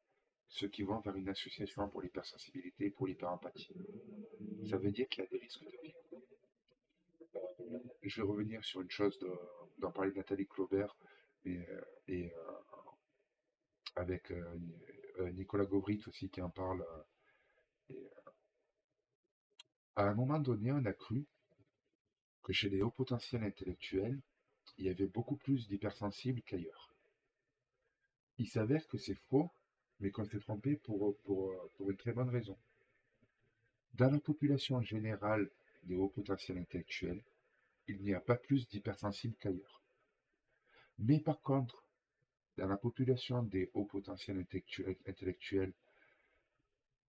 ceux qui vont vers une association pour l'hypersensibilité et pour l'hyperempathie. Ça veut dire qu'il y a des risques de vie. Je vais revenir sur une chose d'en parler de Nathalie Claubert et avec Nicolas Gaurit aussi qui en parle. Et à un moment donné, on a cru que chez les hauts potentiels intellectuels, il y avait beaucoup plus d'hypersensibles qu'ailleurs. Il s'avère que c'est faux, mais qu'on s'est trompé pour une très bonne raison. Dans la population générale des hauts potentiels intellectuels, il n'y a pas plus d'hypersensibles qu'ailleurs. Mais par contre, dans la population des hauts potentiels intellectuels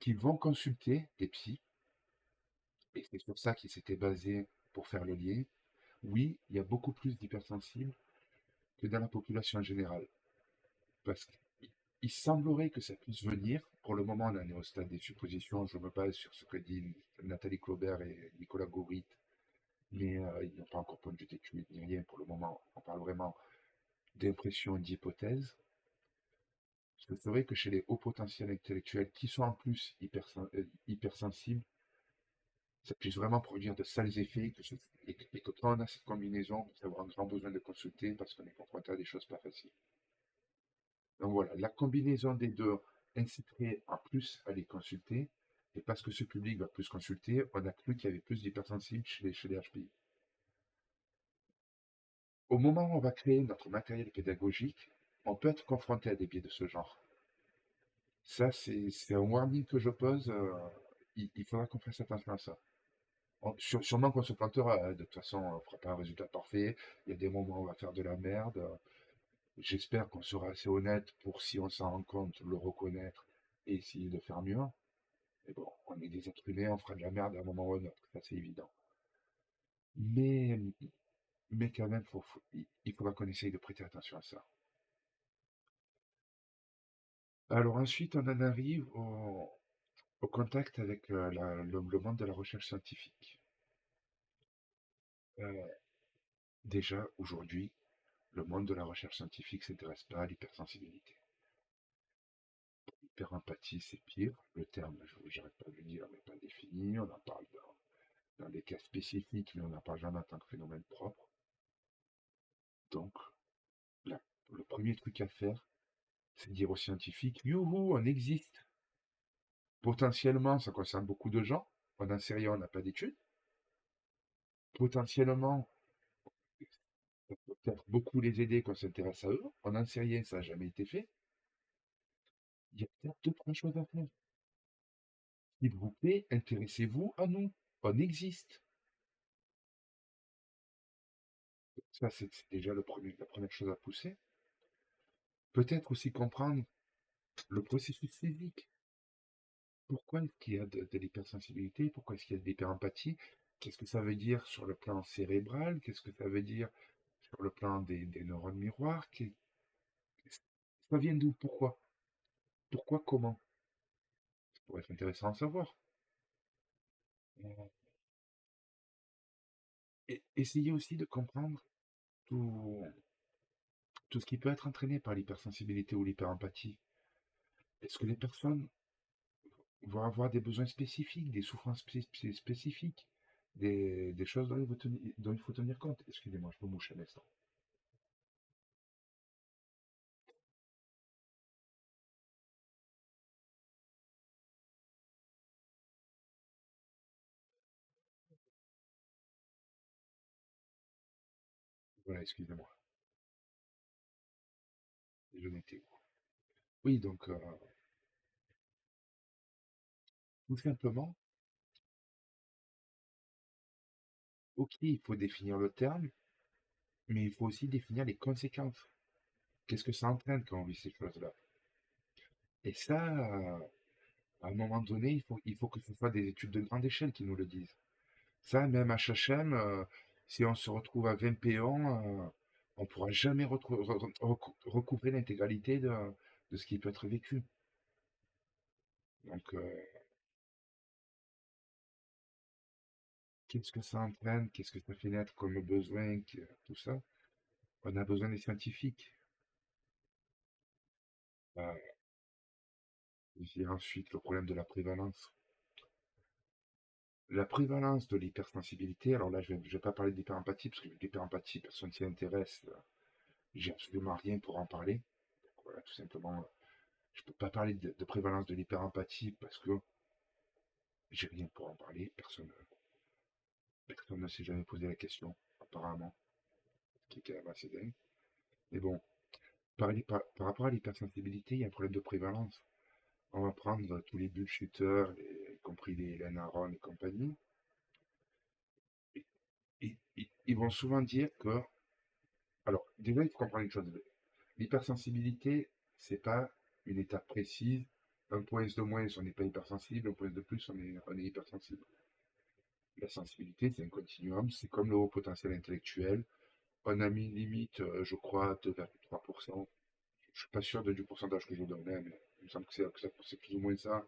qui vont consulter des psys, et c'est sur ça qu'ils s'étaient basés pour faire le lien, oui, il y a beaucoup plus d'hypersensibles que dans la population générale. Parce qu'il semblerait que ça puisse venir, pour le moment on en est au stade des suppositions, je me base sur ce que dit Nathalie Claubert et Nicolas Gaurit, mais ils n'ont pas encore pondu d'études ni rien pour le moment, on parle vraiment d'impression et d'hypothèse. Ce serait que chez les hauts potentiels intellectuels, qui sont en plus hypersensibles, ça puisse vraiment produire de sales effets, et que quand on a cette combinaison, on va avoir un grand besoin de consulter parce qu'on est confronté à des choses pas faciles. Donc voilà, la combinaison des deux inciterait en plus à les consulter, et parce que ce public va plus consulter, on a cru qu'il y avait plus d'hypersensibles chez les HPI. Au moment où on va créer notre matériel pédagogique, on peut être confronté à des biais de ce genre. Ça, c'est un warning que je pose. Il faudra qu'on fasse attention à ça. Sûrement qu'on se plantera, hein. De toute façon, on ne fera pas un résultat parfait. Il y a des moments où on va faire de la merde. J'espère qu'on sera assez honnête pour, si on s'en rend compte, le reconnaître et essayer de faire mieux. Mais bon, on est des êtres humains, on fera de la merde à un moment ou à un autre, ça c'est évident. Mais, mais quand même, il faudra qu'on essaye de prêter attention à ça. Alors ensuite, on en arrive au contact avec le monde de la recherche scientifique. Euh, Déjà, aujourd'hui, le monde de la recherche scientifique ne s'intéresse pas à l'hypersensibilité. L'hyperempathie, c'est pire. Le terme, je n'arrête pas de le dire, n'est pas défini. On en parle dans des cas spécifiques, mais on n'en parle jamais en tant que phénomène propre. Donc, là, le premier truc à faire, c'est dire aux scientifiques, youhou, on existe. Potentiellement, ça concerne beaucoup de gens. On n'en sait rien, on n'a pas d'études. Potentiellement, ça peut peut-être beaucoup les aider qu'on s'intéresse à eux. On n'en sait rien, ça n'a jamais été fait. Il y a peut-être deux, trois choses à faire. S'il vous plaît, intéressez-vous à nous. On existe. Ça, c'est déjà la première chose à pousser. Peut-être aussi comprendre le processus physique. Pourquoi est-ce qu'il y a de l'hypersensibilité? Pourquoi est-ce qu'il y a de l'hyperempathie? Qu'est-ce que ça veut dire sur le plan cérébral? Qu'est-ce que ça veut dire sur le plan des neurones miroirs? Ça vient d'où? Pourquoi? Pourquoi? Comment? Ça pourrait être intéressant à savoir. Euh, Et essayez aussi de comprendre tout, tout ce qui peut être entraîné par l'hypersensibilité ou l'hyperempathie. Est-ce que les personnes vont avoir des besoins spécifiques, des souffrances spécifiques, des choses dont il faut tenir compte? Excusez-moi, je me mouche un instant. Voilà, excusez-moi. Je m'étais. Oui, donc, tout simplement, ok, il faut définir le terme, mais il faut aussi définir les conséquences. Qu'est-ce que ça entraîne quand on vit ces choses-là? Et ça, à un moment donné, il faut que ce soit des études de grande échelle qui nous le disent. Ça, même HHM, si on se retrouve à 20 péons, on ne pourra jamais recouvrer l'intégralité de ce qui peut être vécu. Donc, qu'est-ce que ça entraîne? Qu'est-ce que ça fait naître comme besoin? Tout ça, on a besoin des scientifiques. Euh, il y a ensuite le problème de la prévalence. La prévalence de l'hypersensibilité, alors là, je vais pas parler d'hyperempathie, parce que l'hyperempathie, personne s'y intéresse. J'ai absolument rien pour en parler. Donc, voilà, tout simplement, je peux pas parler de prévalence de l'hyperempathie parce que j'ai rien pour en parler. Personne ne s'est jamais posé la question, apparemment, ce qui est quand même assez dingue. Mais bon, par rapport à l'hypersensibilité, il y a un problème de prévalence. On va prendre tous les bullshitters, y compris les Hélène Aron et compagnie, et, ils vont souvent dire que. Alors, déjà, il faut comprendre une chose. L'hypersensibilité, c'est pas une étape précise. Un point de moins, on n'est pas hypersensible. Un point de plus, on est hypersensible. La sensibilité, c'est un continuum. C'est comme le haut potentiel intellectuel. On a mis une limite, je crois, 2,3%. Je suis pas sûr du pourcentage que je donnais, mais il me semble que c'est plus ou moins ça.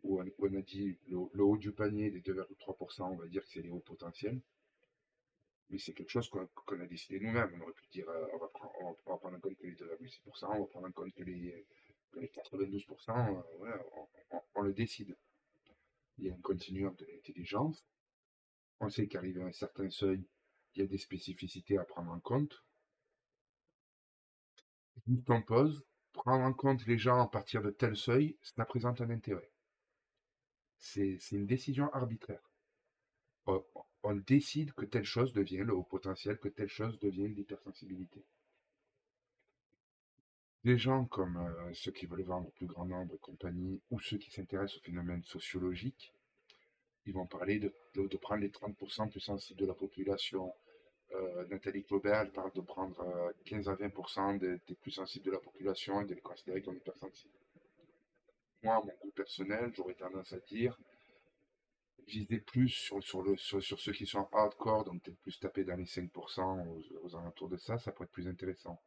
Où on a dit le haut du panier des 2,3%, on va dire que c'est les hauts potentiels. Mais c'est quelque chose qu'on a décidé nous-mêmes. On aurait pu dire, on va prendre en compte que les 2,6%, on va prendre en compte que les 92%, voilà, on le décide. Il y a un continuum de l'intelligence. On sait qu'arrivé à un certain seuil, il y a des spécificités à prendre en compte. Juste on pose, prendre en compte les gens à partir de tel seuil, ça présente un intérêt. C'est une décision arbitraire. On décide que telle chose devient le haut potentiel, que telle chose devient l'hypersensibilité. Des gens comme ceux qui veulent vendre au plus grand nombre et compagnie, ou ceux qui s'intéressent aux phénomènes sociologiques, ils vont parler de prendre les 30% plus sensibles de la population. Nathalie Claubert, elle parle de prendre 15 à 20% des plus sensibles de la population et de les considérer comme hypersensibles. Moi, à mon goût personnel, j'aurais tendance à dire, viser plus sur ceux qui sont hardcore, donc peut-être plus taper dans les 5% aux alentours de ça, ça pourrait être plus intéressant.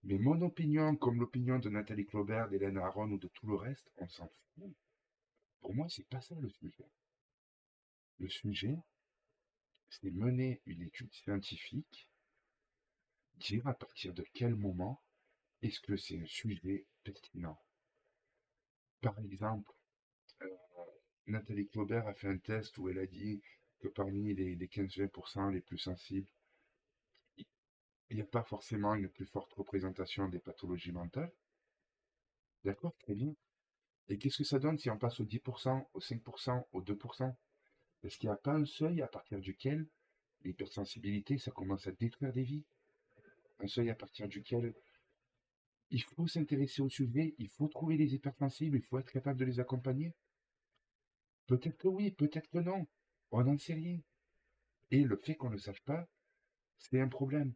Mais mon opinion, comme l'opinion de Nathalie Claubert, d'Hélène Aron ou de tout le reste, on s'en fout. Pour moi, c'est pas ça le sujet. Le sujet, c'est mener une étude scientifique, dire à partir de quel moment est-ce que c'est un sujet pertinent. Par exemple, euh, Nathalie Claubert a fait un test où elle a dit que parmi les 15-20% les plus sensibles, il n'y a pas forcément une plus forte représentation des pathologies mentales. D'accord, très bien. Et qu'est-ce que ça donne si on passe au 10%, au 5%, au 2%? Est-ce qu'il n'y a pas un seuil à partir duquel l'hypersensibilité, ça commence à détruire des vies? Un seuil à partir duquel il faut s'intéresser au sujet, il faut trouver les hypersensibles, il faut être capable de les accompagner? Peut-être que oui, peut-être que non. On n'en sait rien. Et le fait qu'on ne le sache pas, c'est un problème.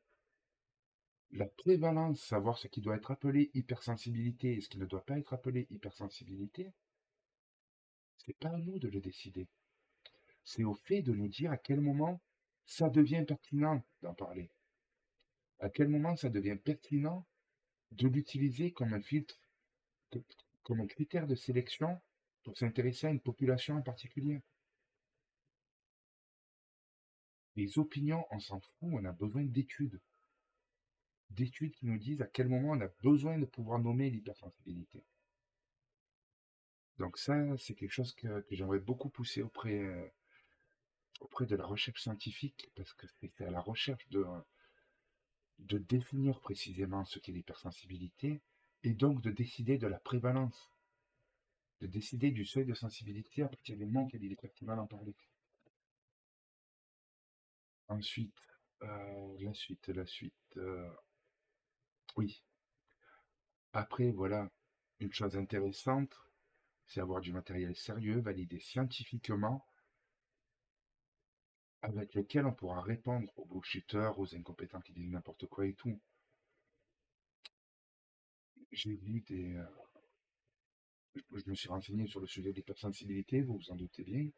La prévalence, savoir ce qui doit être appelé hypersensibilité et ce qui ne doit pas être appelé hypersensibilité, c'est pas à nous de le décider. C'est au fait de nous dire à quel moment ça devient pertinent d'en parler. À quel moment ça devient pertinent de l'utiliser comme un filtre, comme un critère de sélection pour s'intéresser à une population en particulier. Les opinions, on s'en fout, on a besoin d'études. D'études qui nous disent à quel moment on a besoin de pouvoir nommer l'hypersensibilité. Donc ça, c'est quelque chose que j'aimerais beaucoup pousser auprès de la recherche scientifique, parce que c'est à la recherche de définir précisément ce qu'est l'hypersensibilité, et donc de décider de la prévalence, de décider du seuil de sensibilité à partir du moment où il est pertinent d'en parler. Ensuite, la suite. Oui, après, voilà, une chose intéressante, c'est avoir du matériel sérieux, validé scientifiquement, avec lequel on pourra répondre aux bullshitters, aux incompétents qui disent n'importe quoi et tout. J'ai vu je me suis renseigné sur le sujet des hypersensibilités, vous vous en doutez bien.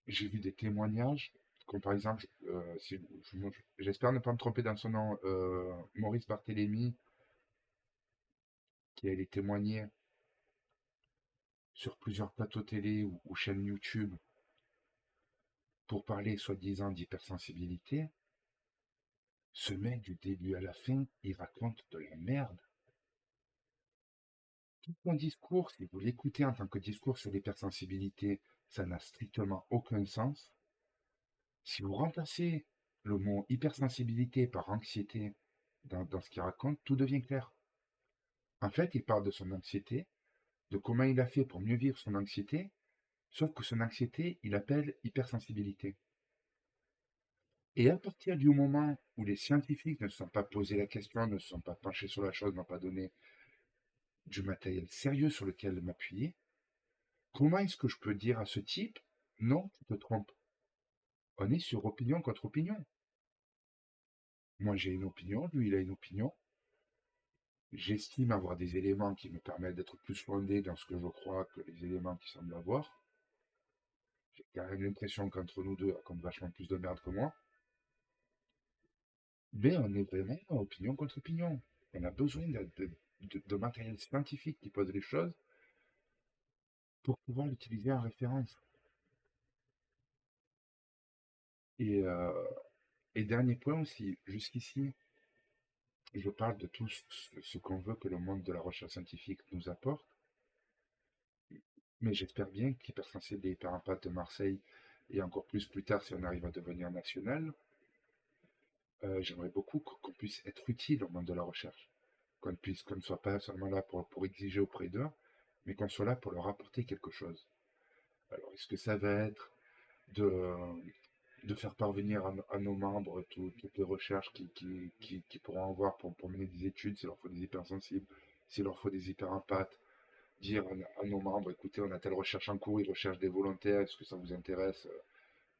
J'ai vu des témoignages, comme par exemple, j'espère ne pas me tromper dans son nom, Maurice Barthélémy, qui allait témoigner sur plusieurs plateaux télé ou chaînes YouTube pour parler soi-disant d'hypersensibilité. Ce mec, du début à la fin, il raconte de la merde. Tout son discours, si vous l'écoutez en tant que discours sur l'hypersensibilité, ça n'a strictement aucun sens. Si vous remplacez le mot hypersensibilité par anxiété dans ce qu'il raconte, tout devient clair. En fait, il parle de son anxiété, de comment il a fait pour mieux vivre son anxiété, sauf que son anxiété, il appelle hypersensibilité. Et à partir du moment où les scientifiques ne se sont pas posé la question, ne se sont pas penchés sur la chose, n'ont pas donné du matériel sérieux sur lequel m'appuyer, comment est-ce que je peux dire à ce type, non, tu te trompes? On est sur opinion contre opinion. Moi, j'ai une opinion, lui, il a une opinion. J'estime avoir des éléments qui me permettent d'être plus fondé dans ce que je crois que les éléments qui semblent avoir. J'ai quand même l'impression qu'entre nous deux, elle compte vachement plus de merde que moi. Mais on est vraiment à opinion contre opinion. On a besoin de matériel scientifique qui pose les choses pour pouvoir l'utiliser en référence. Et, euh, et dernier point aussi, jusqu'ici, je parle de tout ce qu'on veut que le monde de la recherche scientifique nous apporte, mais j'espère bien qu'Hypersensible et Hyperempathe de Marseille, et encore plus tard si on arrive à devenir national, j'aimerais beaucoup qu'on puisse être utile au monde de la recherche, qu'on ne soit pas seulement là pour exiger auprès d'eux, mais qu'on soit là pour leur apporter quelque chose. Alors, est-ce que ça va être de, de faire parvenir à nos membres toutes les recherches qu'ils pourront avoir pour mener des études, s'il leur faut des hypersensibles, s'il leur faut des hyperempathes, dire à nos membres, écoutez, on a telle recherche en cours, ils recherchent des volontaires, est-ce que ça vous intéresse?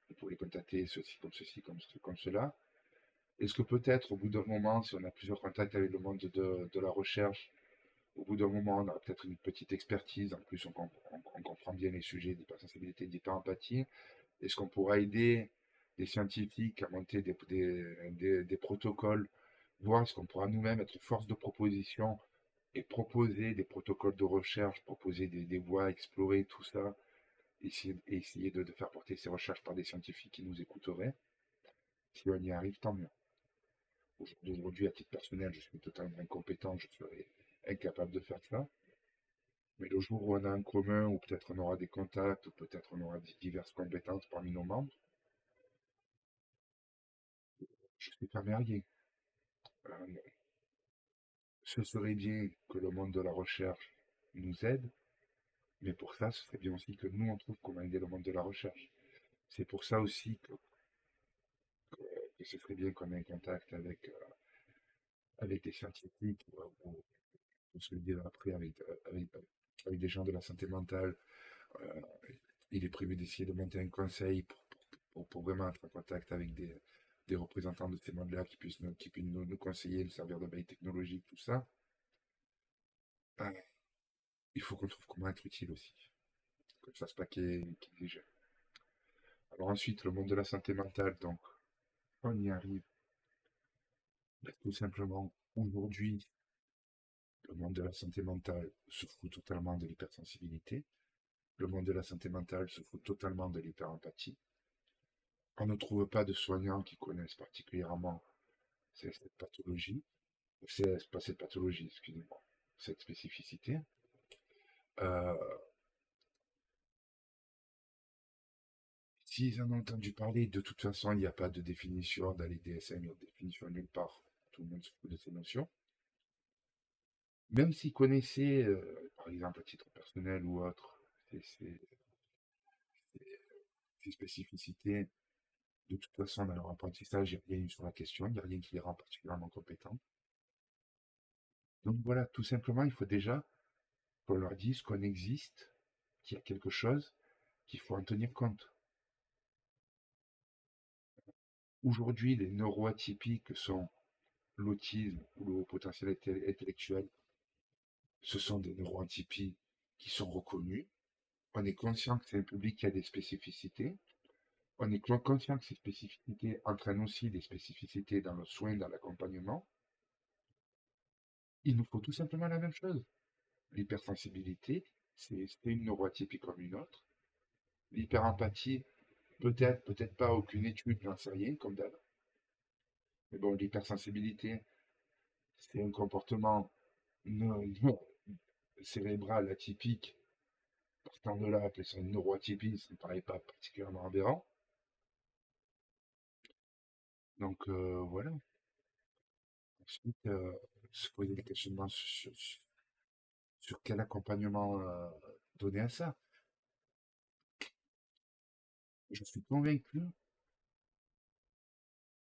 Vous pouvez les contacter, ceci, comme cela. Est-ce que peut-être, au bout d'un moment, si on a plusieurs contacts avec le monde de la recherche, au bout d'un moment, on aura peut-être une petite expertise, en plus on comprend bien les sujets d'hypersensibilité, d'hyperempathie. Est-ce qu'on pourra aider des scientifiques à monter des protocoles, voir est-ce qu'on pourra nous-mêmes être force de proposition et proposer des protocoles de recherche, proposer des voies, explorer tout ça, essayer de faire porter ces recherches par des scientifiques qui nous écouteraient. Si on y arrive, tant mieux. Aujourd'hui, à titre personnel, je suis totalement incompétent, je serais incapable de faire ça. Mais le jour où on a un commun, ou peut-être on aura des contacts, ou peut-être on aura diverses compétences parmi nos membres, je suis fermé à rien. Euh, Ce serait bien que le monde de la recherche nous aide, mais pour ça, ce serait bien aussi que nous, on trouve comment aider le monde de la recherche. C'est pour ça aussi que ce serait bien qu'on ait un contact avec des scientifiques ou se le dire après avec des gens de la santé mentale. Euh, il est prévu d'essayer de monter un conseil pour vraiment être en contact avec des représentants de ces mondes-là qui puissent nous conseiller, nous servir de veille technologique, tout ça. Euh, il faut qu'on trouve comment être utile aussi, que ne fasse pas qu'il digère. Alors ensuite, le monde de la santé mentale, donc on y arrive. Ben, tout simplement, aujourd'hui, le monde de la santé mentale se fout totalement de l'hypersensibilité. Le monde de la santé mentale se fout totalement de l'hyperempathie. On ne trouve pas de soignants qui connaissent particulièrement cette pathologie, c'est pas cette pathologie, excusez-moi, cette spécificité. Euh, S'ils en ont entendu parler, de toute façon, il n'y a pas de définition dans les DSM, il n'y a de définition nulle part. Tout le monde se fout de ces notions. Même s'ils connaissaient, par exemple, à titre personnel ou autre, ces, ces spécificités, de toute façon, dans leur apprentissage, il n'y a rien eu sur la question, il n'y a rien qui les rend particulièrement compétents. Donc voilà, tout simplement, il faut déjà qu'on leur dise qu'on existe, qu'il y a quelque chose, qu'il faut en tenir compte. Aujourd'hui, les neuroatypiques sont l'autisme ou le haut potentiel intellectuel. Ce sont des neuroatypies qui sont reconnues. On est conscient que c'est un public qui a des spécificités. On est conscient que ces spécificités entraînent aussi des spécificités dans le soin, dans l'accompagnement. Il nous faut tout simplement la même chose. L'hypersensibilité, c'est une neuroatypie comme une autre. L'hyperempathie, peut-être, peut-être pas, aucune étude, j'en sais rien, comme d'hab. Mais bon, l'hypersensibilité, c'est un comportement non cérébral atypique. Partant de là, appeler ça une neuroatypie, ça ne me paraît pas particulièrement aberrant. Donc voilà. Ensuite, se poser des questionnements sur quel accompagnement donner à ça. Je suis convaincu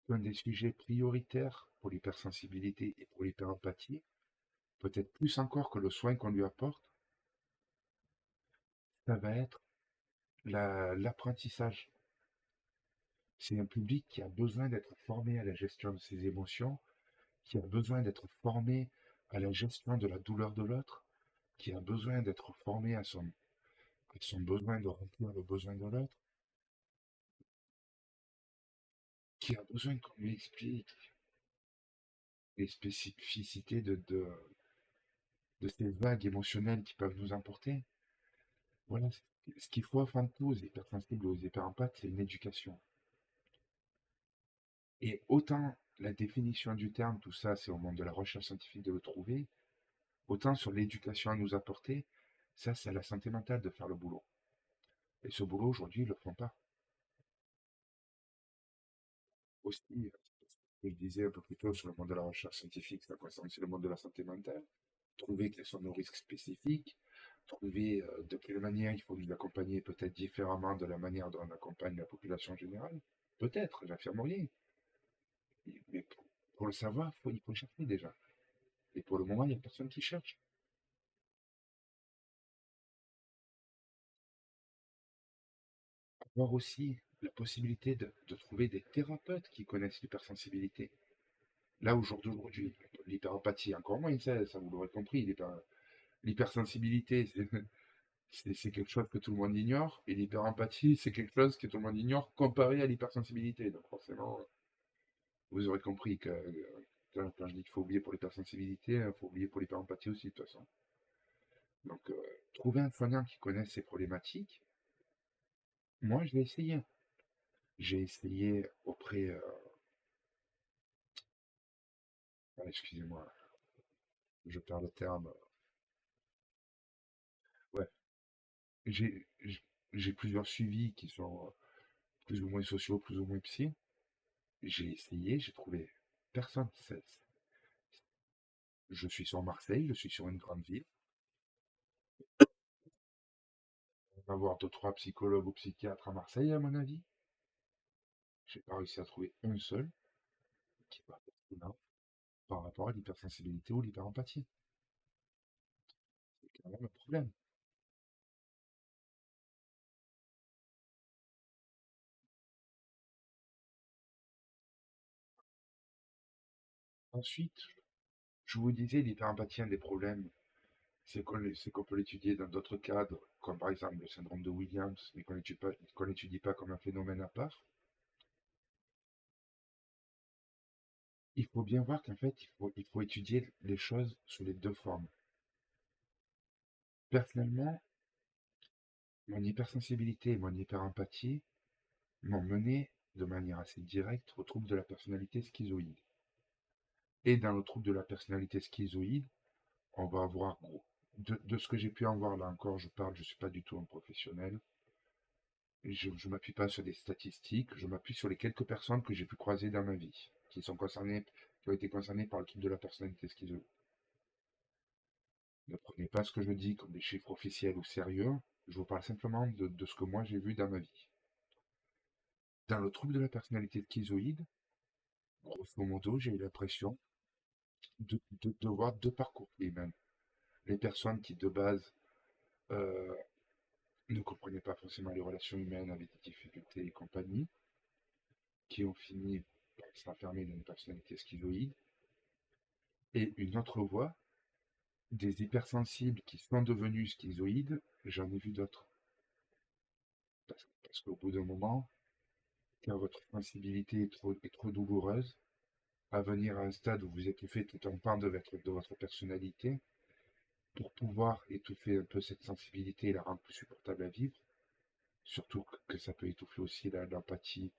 qu'un des sujets prioritaires pour l'hypersensibilité et pour l'hyperempathie, peut-être plus encore que le soin qu'on lui apporte, ça va être l'apprentissage. C'est un public qui a besoin d'être formé à la gestion de ses émotions, qui a besoin d'être formé à la gestion de la douleur de l'autre, qui a besoin d'être formé à son besoin de remplir le besoin de l'autre, qui a besoin qu'on lui explique les spécificités de ces vagues émotionnelles qui peuvent nous emporter. Voilà, ce qu'il faut avant tout aux hypersensibles et aux hyperempathes, c'est une éducation. Et autant la définition du terme, tout ça, c'est au monde de la recherche scientifique de le trouver, autant sur l'éducation à nous apporter, ça, c'est à la santé mentale de faire le boulot. Et ce boulot, aujourd'hui, ils ne le font pas. Aussi, ce que je disais un peu plus tôt sur le monde de la recherche scientifique, ça concerne aussi le monde de la santé mentale. Trouver quels sont nos risques spécifiques, trouver de quelle manière il faut nous accompagner peut-être différemment de la manière dont on accompagne la population générale. Peut-être, j'affirme rien. Mais pour le savoir, il faut chercher déjà. Et pour le moment, il n'y a personne qui cherche. Avoir aussi la possibilité de trouver des thérapeutes qui connaissent l'hypersensibilité. Là, au jour d'aujourd'hui, l'hyperempathie, encore moins, ça vous l'aurez compris, l'hypersensibilité, c'est quelque chose que tout le monde ignore, et l'hyperempathie, c'est quelque chose que tout le monde ignore comparé à l'hypersensibilité. Donc forcément, vous aurez compris que quand je dis qu'il faut oublier pour l'hypersensibilité, il faut oublier pour l'hyperempathie aussi, de toute façon. Donc, trouver un soignant qui connaisse ces problématiques, moi, je vais essayer. J'ai essayé auprès, excusez-moi, je perds le terme. Ouais, j'ai j'ai plusieurs suivis qui sont plus ou moins sociaux, plus ou moins psy. J'ai essayé, j'ai trouvé personne. Je suis sur Marseille, je suis sur une grande ville. va voir deux, trois psychologues ou psychiatres à Marseille, à mon avis. J'ai pas réussi à trouver un seul qui va pertinent par rapport à l'hypersensibilité ou l'hyperempathie. C'est quand même un problème. Ensuite, je vous disais, l'hyperempathie, un des problèmes, c'est qu'on peut l'étudier dans d'autres cadres, comme par exemple le syndrome de Williams, mais qu'on n'étudie pas comme un phénomène à part. Il faut bien voir qu'en fait, il faut étudier les choses sous les deux formes. Personnellement, mon hypersensibilité et mon hyperempathie m'ont mené de manière assez directe au trouble de la personnalité schizoïde. Et dans le trouble de la personnalité schizoïde, on va avoir, de ce que j'ai pu en voir là encore, je ne suis pas du tout un professionnel. Je ne m'appuie pas sur des statistiques, je m'appuie sur les quelques personnes que j'ai pu croiser dans ma vie, qui ont été concernées par le trouble de la personnalité schizoïde. Ne prenez pas ce que je dis comme des chiffres officiels ou sérieux, je vous parle simplement de ce que moi j'ai vu dans ma vie. Dans le trouble de la personnalité schizoïde, grosso modo, j'ai eu l'impression de voir deux parcours humains. Les personnes qui, de base, euh, ne comprenaient pas forcément les relations humaines, avaient des difficultés et compagnie, qui ont fini par s'enfermer dans une personnalité schizoïde, et une autre voie, des hypersensibles qui sont devenus schizoïdes, j'en ai vu d'autres. Parce qu'au bout d'un moment, quand votre sensibilité est trop douloureuse, à venir à un stade où vous étouffez tout un pan de votre personnalité, pour pouvoir étouffer un peu cette sensibilité et la rendre plus supportable à vivre, surtout que ça peut étouffer aussi l'empathie,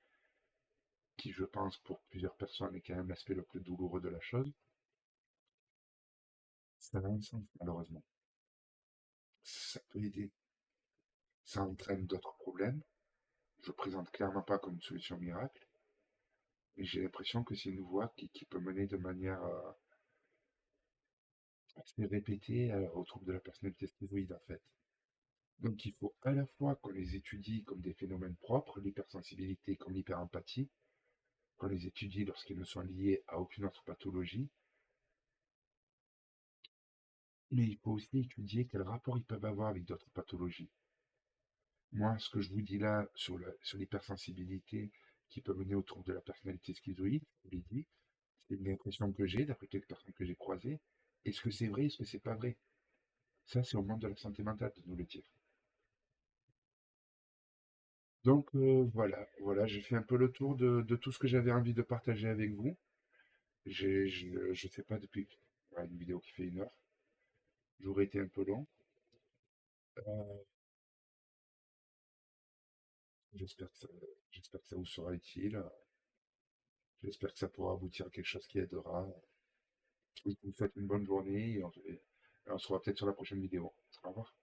qui je pense pour plusieurs personnes est quand même l'aspect le plus douloureux de la chose, ça a un sens malheureusement. Ça peut aider, ça entraîne d'autres problèmes, je présente clairement pas comme une solution miracle, mais j'ai l'impression que c'est une voie qui peut mener de manière assez répétée au trouble de la personnalité schizoïde en fait. Donc il faut à la fois qu'on les étudie comme des phénomènes propres, l'hypersensibilité comme l'hyperempathie, qu'on les étudie lorsqu'ils ne sont liés à aucune autre pathologie, mais il faut aussi étudier quel rapport ils peuvent avoir avec d'autres pathologies. Moi, ce que je vous dis là sur l'hypersensibilité qui peut mener au trouble de la personnalité schizoïde, je vous l'ai dit, c'est une impression que j'ai d'après quelques personnes que j'ai croisées. Est-ce que c'est vrai, est-ce que c'est pas vrai? Ça, c'est au monde de la santé mentale de nous le dire. Donc voilà, j'ai fait un peu le tour de tout ce que j'avais envie de partager avec vous. Je sais pas depuis ouais, une vidéo qui fait 1 heure. J'aurais été un peu long. Euh, j'espère que ça, j'espère que ça vous sera utile. J'espère que ça pourra aboutir à quelque chose qui aidera. Je vous souhaite une bonne journée et on se revoit peut-être sur la prochaine vidéo. Au revoir.